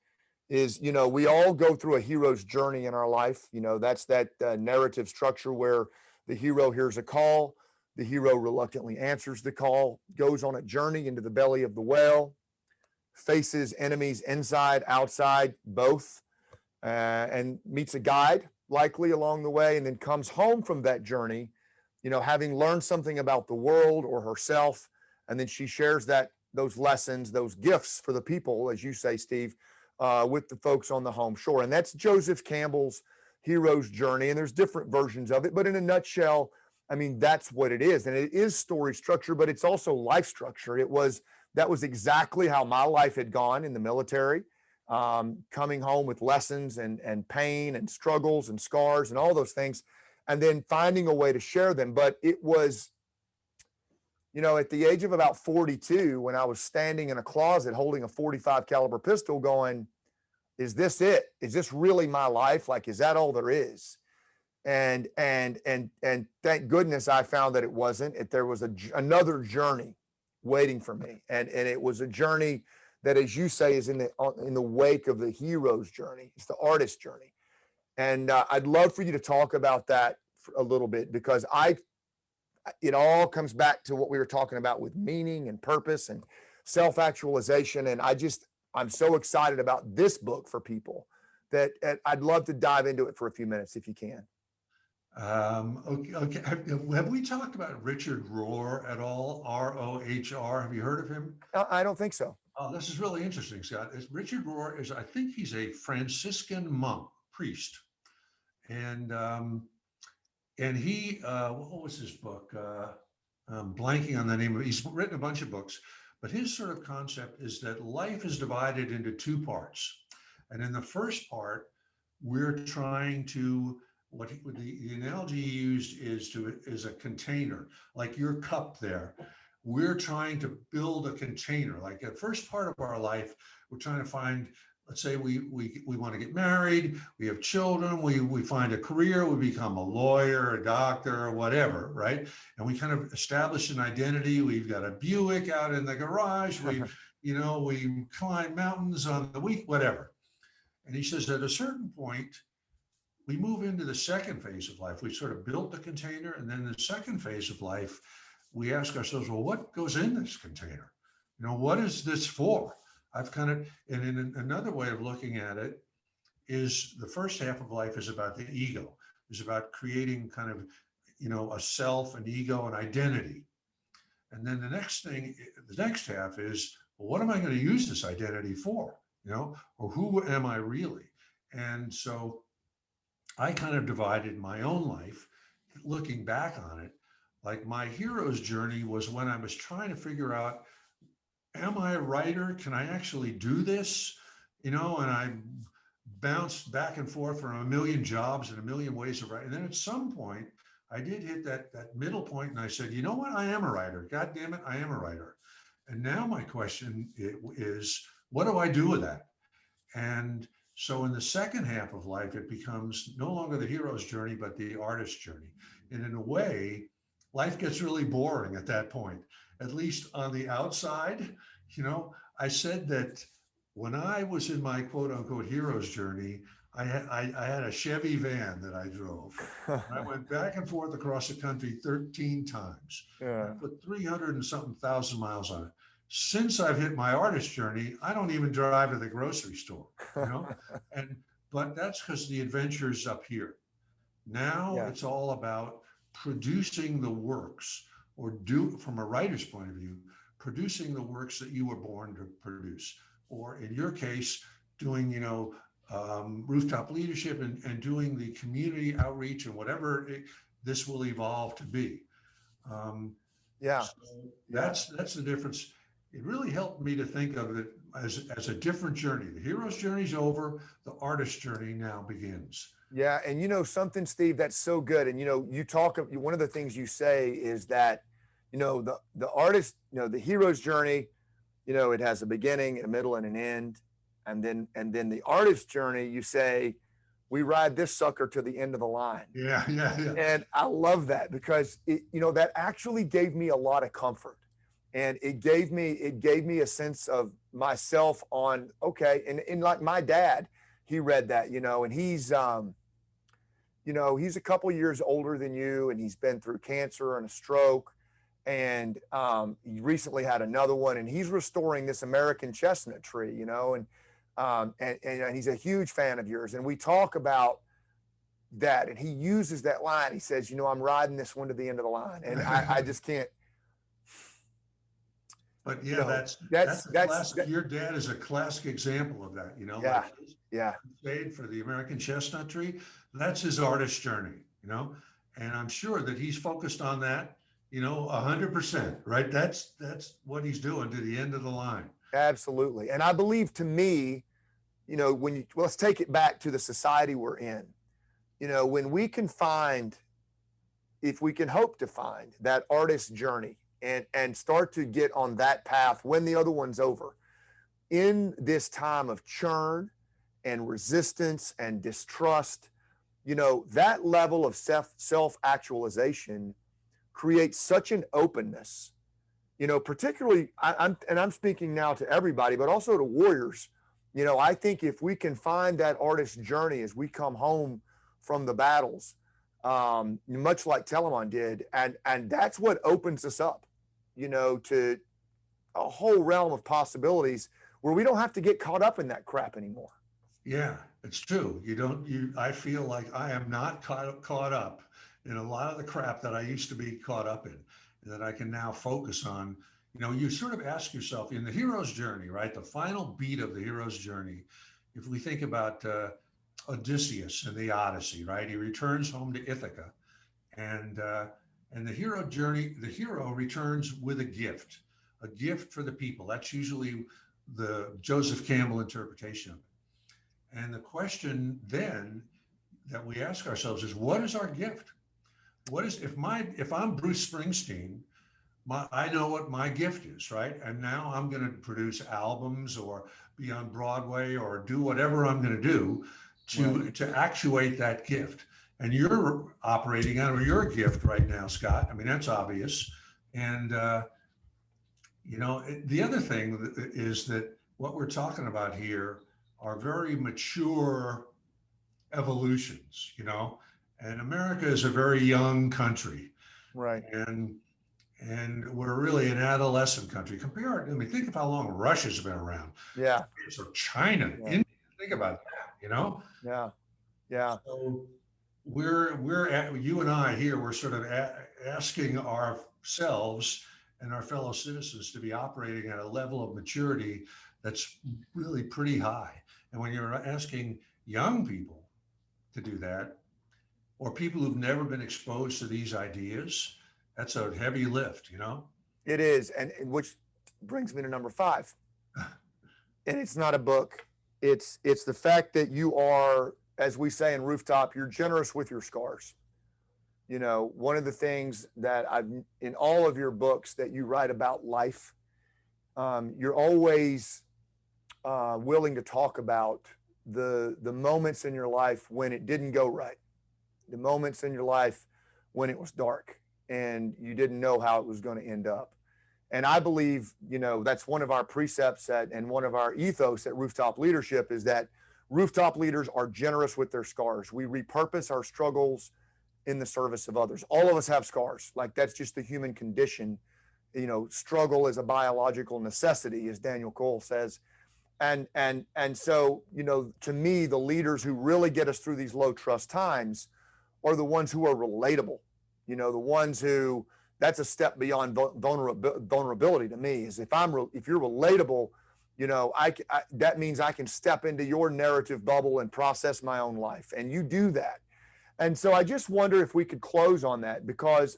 A: is, we all go through a hero's journey in our life. That's that narrative structure where the hero hears a call, the hero reluctantly answers the call, goes on a journey into the belly of the whale, faces enemies inside, outside, both, and meets a guide likely along the way, and then comes home from that journey, having learned something about the world or herself. And then she shares those lessons, those gifts for the people, as you say, Steve, with the folks on the home shore. And that's Joseph Campbell's hero's journey. And there's different versions of it, but in a nutshell, I mean, that's what it is. And it is story structure, but it's also life structure. That was exactly how my life had gone in the military, coming home with lessons and pain and struggles and scars and all those things, and then finding a way to share them. But it was, at the age of about 42, when I was standing in a closet holding a 45 caliber pistol going, is this it? Is this really my life? Like, is that all there is? And thank goodness I found that it wasn't. There was another journey waiting for me. And it was a journey that, as you say, is in the wake of the hero's journey. It's the artist's journey. And I'd love for you to talk about that for a little bit, because it all comes back to what we were talking about with meaning and purpose and self-actualization. And I'm so excited about this book for people that I'd love to dive into it for a few minutes if you can.
B: Okay. Have we talked about Richard Rohr at all? R-O-H-R. Have you heard of him?
A: I don't think so.
B: Oh, this is really interesting, Scott. Richard Rohr I think he's a Franciscan monk, priest. And he, what was his book? I'm blanking on the name of it. He's written a bunch of books, but his sort of concept is that life is divided into two parts. And in the first part, we're trying to, the analogy he used is a container, like your cup there. We're trying to build a container. Like the first part of our life, we're trying to find, let's say we want to get married, we have children, we find a career, we become a lawyer, a doctor, or whatever, right? And we kind of establish an identity. We've got a Buick out in the garage. We climb mountains on the week, whatever. And he says at a certain point, we move into the second phase of life. We sort of built the container, and then the second phase of life, we ask ourselves, well, what goes in this container? What is this for? And in another way of looking at it is the first half of life is about the ego, is about creating kind of, a self, an ego, an identity. And then the next half is, well, what am I going to use this identity for? Or who am I really? And so I kind of divided my own life, looking back on it, like my hero's journey was when I was trying to figure out, am I a writer? Can I actually do this? And I bounced back and forth from a million jobs and a million ways of writing. And then at some point, I did hit that middle point, and I said, you know what? I am a writer. God damn it, I am a writer. And now my question is, what do I do with that? And so in the second half of life, it becomes no longer the hero's journey, but the artist's journey. And in a way, life gets really boring at that point, at least on the outside. I said that when I was in my quote unquote hero's journey, I had a Chevy van that I drove. I went back and forth across the country 13 times.
A: Yeah.
B: I put 300 and something thousand miles on it. Since I've hit my artist journey, I don't even drive to the grocery store, but that's because the adventure's up here. Now It's all about producing the works, or from a writer's point of view, producing the works that you were born to produce, or in your case, doing, rooftop leadership and doing the community outreach and whatever this will evolve to be. So that's the difference. It really helped me to think of it as a different journey. The hero's journey's over, the artist's journey now begins.
A: Yeah. And something, Steve, that's so good. And, you talk, one of the things you say is that, the artist, the hero's journey, it has a beginning, a middle, and an end. And then the artist's journey, you say, we ride this sucker to the end of the line.
B: Yeah.
A: And I love that, because that actually gave me a lot of comfort. And it gave me a sense of myself on, okay. And like my dad, he read that, and he's a couple years older than you, and he's been through cancer and a stroke. And he recently had another one, and he's restoring this American chestnut tree, and he's a huge fan of yours. And we talk about that, and he uses that line. He says, I'm riding this one to the end of the line. And I just can't.
B: But yeah, that's a classic. Your dad is a classic example of that.
A: Yeah,
B: like his
A: yeah,
B: crusade for the American chestnut tree. That's his artist journey. And I'm sure that he's focused on that. 100%. Right. That's what he's doing to the end of the line.
A: absolutely. And I believe, to me, let's take it back to the society we're in. When we can find, if we can hope to find that artist journey and start to get on that path when the other one's over, in this time of churn and resistance and distrust, that level of self-actualization creates such an openness, particularly, I'm speaking now to everybody, but also to warriors. I think if we can find that artist journey as we come home from the battles, much like Telamon did, and that's what opens us up, to a whole realm of possibilities where we don't have to get caught up in that crap anymore.
B: Yeah, it's true. I feel like I am not caught up in a lot of the crap that I used to be caught up in, and that I can now focus on. You sort of ask yourself in the hero's journey, right? The final beat of the hero's journey. If we think about Odysseus and the Odyssey, right? He returns home to Ithaca, and the hero returns with a gift for the people. That's usually the Joseph Campbell interpretation of it. And the question then that we ask ourselves is, what is our gift? What is, if I'm Bruce Springsteen, I know what my gift is, right? And now I'm going to produce albums or be on Broadway or do whatever I'm going to do to actuate that gift. And you're operating under your gift right now, Scott. I mean, that's obvious. And, the other thing is that what we're talking about here are very mature evolutions, and America is a very young country.
A: Right.
B: And we're really an adolescent country think of how long Russia's been around.
A: Yeah.
B: So China,
A: Yeah.
B: India, think about that,
A: Yeah. Yeah.
B: So you and I here, we're sort of asking ourselves and our fellow citizens to be operating at a level of maturity that's really pretty high. And when you're asking young people to do that, or people who've never been exposed to these ideas, that's a heavy lift,
A: It is. And which brings me to number 5. And it's not a book. It's the fact that you are, as we say in Rooftop, you're generous with your scars. One of the things that in all of your books that you write about life, you're always willing to talk about the moments in your life when it didn't go right, the moments in your life when it was dark and you didn't know how it was going to end up. And I believe, that's one of our precepts and one of our ethos at Rooftop Leadership is that rooftop leaders are generous with their scars. We repurpose our struggles in the service of others. All of us have scars. Like, that's just the human condition. Struggle is a biological necessity, as Daniel Cole says. And so, to me, the leaders who really get us through these low trust times are the ones who are relatable. The ones who, that's a step beyond vulnerability to me, is if you're relatable, that means I can step into your narrative bubble and process my own life. And you do that. And so I just wonder if we could close on that, because,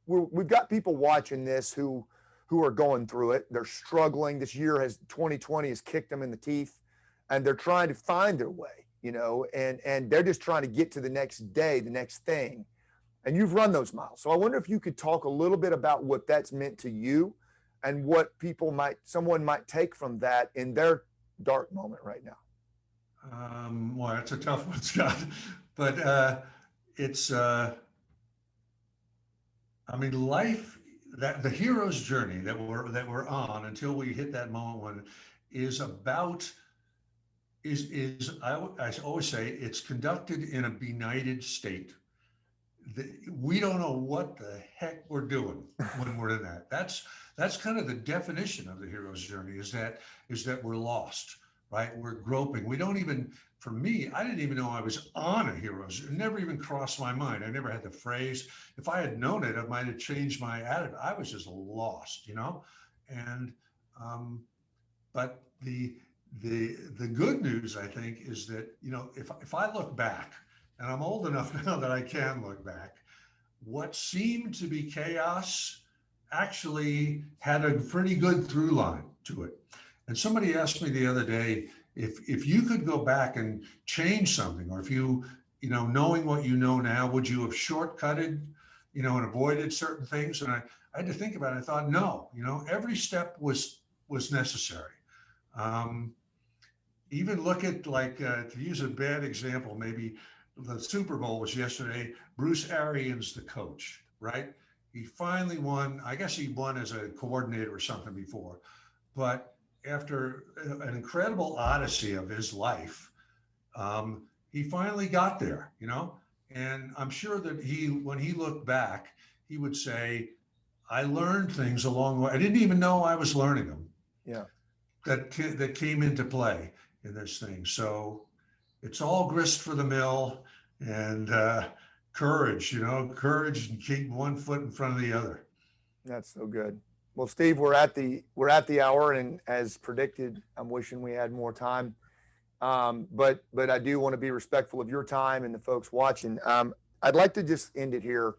A: we've got people watching this who are going through it. They're struggling. 2020 has kicked them in the teeth, and they're trying to find their way, and they're just trying to get to the next day, the next thing. And you've run those miles. So I wonder if you could talk a little bit about what that's meant to you and what someone might take from that in their dark moment right now.
B: Well, that's a tough one, Scott, but it's, life, that the hero's journey that we're on until we hit that moment when is about I always say it's conducted in a benighted state. We don't know what the heck we're doing when we're in that. That's kind of the definition of the hero's journey, is that we're lost, right? We're groping. We don't even, for me, I didn't even know I was on a hero's. It never even crossed my mind. I never had the phrase. If I had known it, I might have changed my attitude. I was just lost, and but the good news, I think, is that, if I look back, and I'm old enough now that I can look back, what seemed to be chaos actually had a pretty good through line to it. And somebody asked me the other day, if you could go back and change something, or if knowing what you know now, would you have shortcutted, and avoided certain things? And I had to think about it. I thought, no, every step was necessary. Even look at, like, to use a bad example, maybe the Super Bowl was yesterday. Bruce Arians, the coach, right? He finally won. I guess he won as a coordinator or something before, but after an incredible odyssey of his life, he finally got there, and I'm sure that when he looked back, he would say, I learned things along the way. I didn't even know I was learning them.
A: Yeah.
B: That came into play in this thing. So it's all grist for the mill, and courage, and keep one foot in front of the other.
A: That's so good. Well, Steve, we're at the hour, and as predicted, I'm wishing we had more time. But I do want to be respectful of your time and the folks watching. I'd like to just end it here.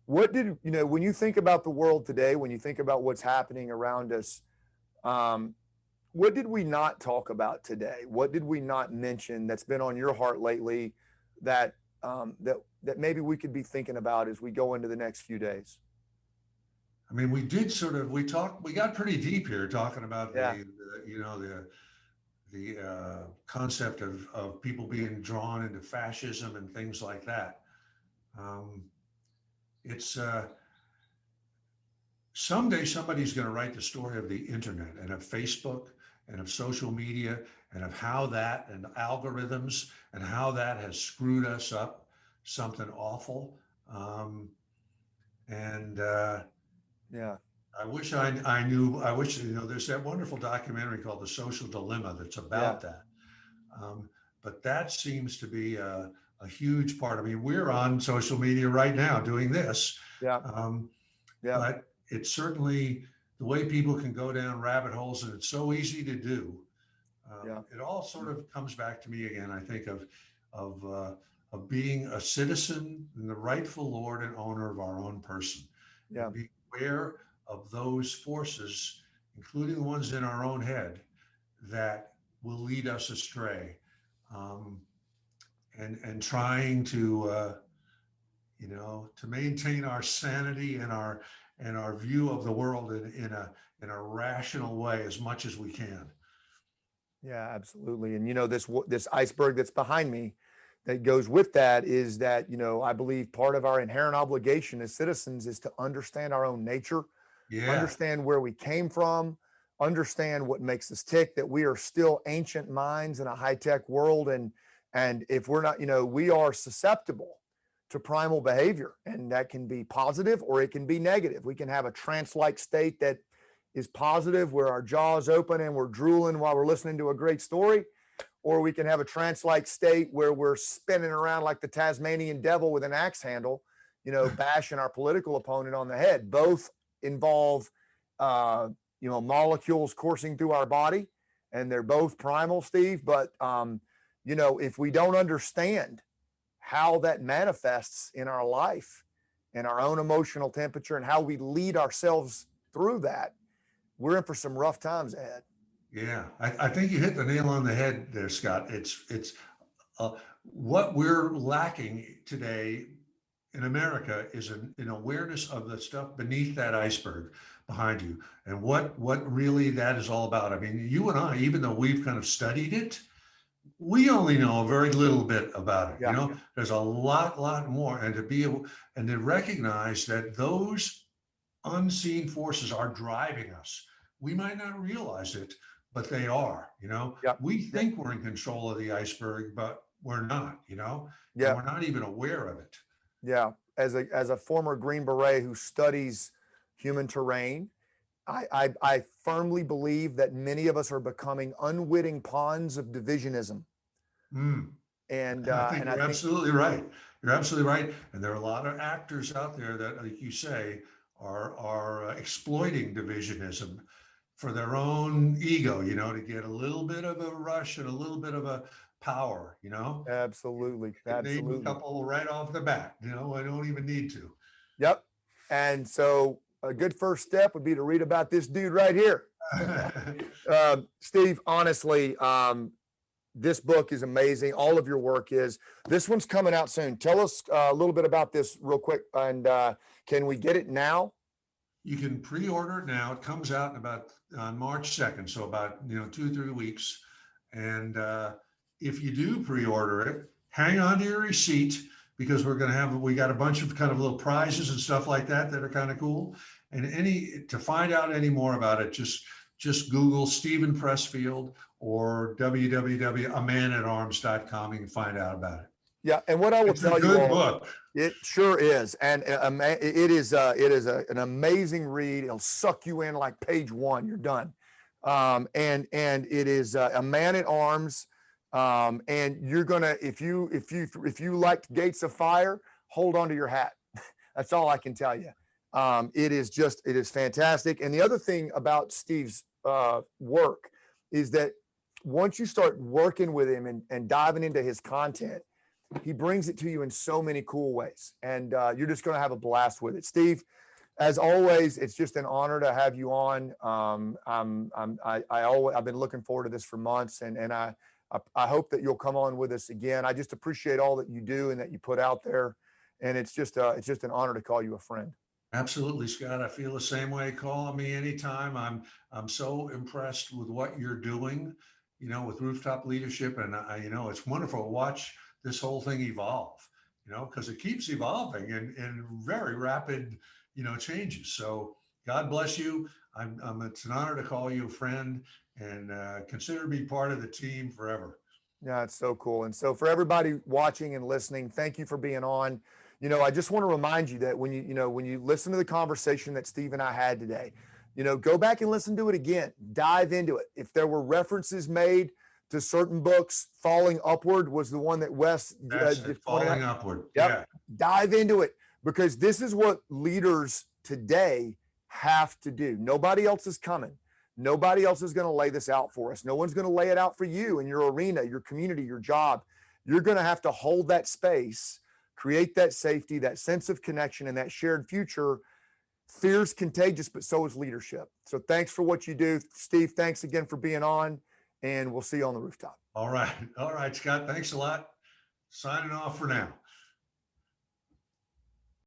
A: What did, when you think about the world today, when you think about what's happening around us, what did we not talk about today? What did we not mention that's been on your heart lately that maybe we could be thinking about as we go into the next few days?
B: I mean, we got pretty deep here talking about the concept of people being drawn into fascism and things like that. It's someday somebody's going to write the story of the internet and of Facebook and of social media and of how that, and algorithms, and how that has screwed us up something awful.
A: Yeah.
B: I wish I knew. I wish, there's that wonderful documentary called The Social Dilemma that's about that. But that seems to be a huge part. I mean, we're on social media right now doing this.
A: Yeah.
B: But it's certainly the way people can go down rabbit holes, and it's so easy to do. It all sort of comes back to me again, I think, of being a citizen and the rightful lord and owner of our own person.
A: Yeah.
B: Be aware of those forces, including the ones in our own head, that will lead us astray, and trying to maintain our sanity and our view of the world in a rational way as much as we can.
A: Yeah, absolutely. And this iceberg that's behind me that goes with that is that, I believe part of our inherent obligation as citizens is to understand our own nature, understand where we came from, understand what makes us tick, that we are still ancient minds in a high-tech world. And if we're not, we are susceptible to primal behavior, and that can be positive or it can be negative. We can have a trance-like state that is positive, where our jaws open and we're drooling while we're listening to a great story, or we can have a trance-like state where we're spinning around like the Tasmanian devil with an axe handle, bashing our political opponent on the head. Both involve, molecules coursing through our body, and they're both primal, Steve. But, if we don't understand how that manifests in our life and our own emotional temperature and how we lead ourselves through that, we're in for some rough times ahead. Yeah,
B: I think you hit the nail on the head there, Scott. It's what we're lacking today in America is an awareness of the stuff beneath that iceberg behind you, and what really that is all about. I mean, you and I, even though we've kind of studied it, we only know a very little bit about it.
A: Yeah.
B: There's a lot more, and to be able and to recognize that those unseen forces are driving us. We might not realize it, but they are,
A: Yep.
B: we
A: Yep.
B: think we're in control of the iceberg, but we're not, and we're
A: Yep.
B: not even aware of it.
A: Yeah. As a former Green Beret who studies human terrain, I firmly believe that many of us are becoming unwitting pawns of divisionism.
B: Mm. I think
A: And I
B: you're
A: think,
B: absolutely right. You're absolutely right. And there are a lot of actors out there that, like you say, are exploiting divisionism for their own ego, to get a little bit of a rush and a little bit of a power,
A: absolutely,
B: Name a
A: absolutely.
B: couple right off the bat, I don't even need to.
A: Yep. And so a good first step would be to read about this dude right here. Steve, honestly, this book is amazing. All of your work is. This one's coming out soon. Tell us a little bit about this real quick. And can we get it now?
B: You can pre-order it now. It comes out in about on March 2nd, so about 2-3 weeks. And if you do pre-order it, hang on to your receipt, because we got a bunch of kind of little prizes and stuff like that are kind of cool. And to find out any more about it, just Google Stephen Pressfield or www.amanAtArms.com. You can find out about it.
A: Yeah, and what I will tell you all,
B: book.
A: it sure is, and it is an amazing read. It'll suck you in like page one. You're done, and it is a man at arms, and you're gonna if you liked Gates of Fire, hold on to your hat. That's all I can tell you. It is fantastic. And the other thing about Steve's work is that once you start working with him and diving into his content, he brings it to you in so many cool ways, and you're just going to have a blast with it. Steve, as always, it's just an honor to have you on. I've been looking forward to this for months, and I hope that you'll come on with us again. I just appreciate all that you do and that you put out there, and it's just an honor to call you a friend.
B: Absolutely, Scott. I feel the same way. Call on me anytime. I'm so impressed with what you're doing, with Rooftop Leadership, and it's wonderful to watch this whole thing evolve, because it keeps evolving in very rapid, changes. So God bless you. It's an honor to call you a friend, and consider me part of the team forever.
A: Yeah, it's so cool. And so for everybody watching and listening, thank you for being on. I just want to remind you that when you listen to the conversation that Steve and I had today, go back and listen to it again, dive into it. If there were references made to certain books, Falling Upward was the one that Wes
B: just Falling Upward.
A: Yep.
B: Yeah.
A: Dive into it, because this is what leaders today have to do. Nobody else is coming. Nobody else is going to lay this out for us. No one's going to lay it out for you in your arena, your community, your job. You're going to have to hold that space, create that safety, that sense of connection, and that shared future. Fear's contagious, but so is leadership. So thanks for what you do. Steve, thanks again for being on, and we'll see you on the rooftop.
B: All right, Scott. Thanks a lot. Signing off for now.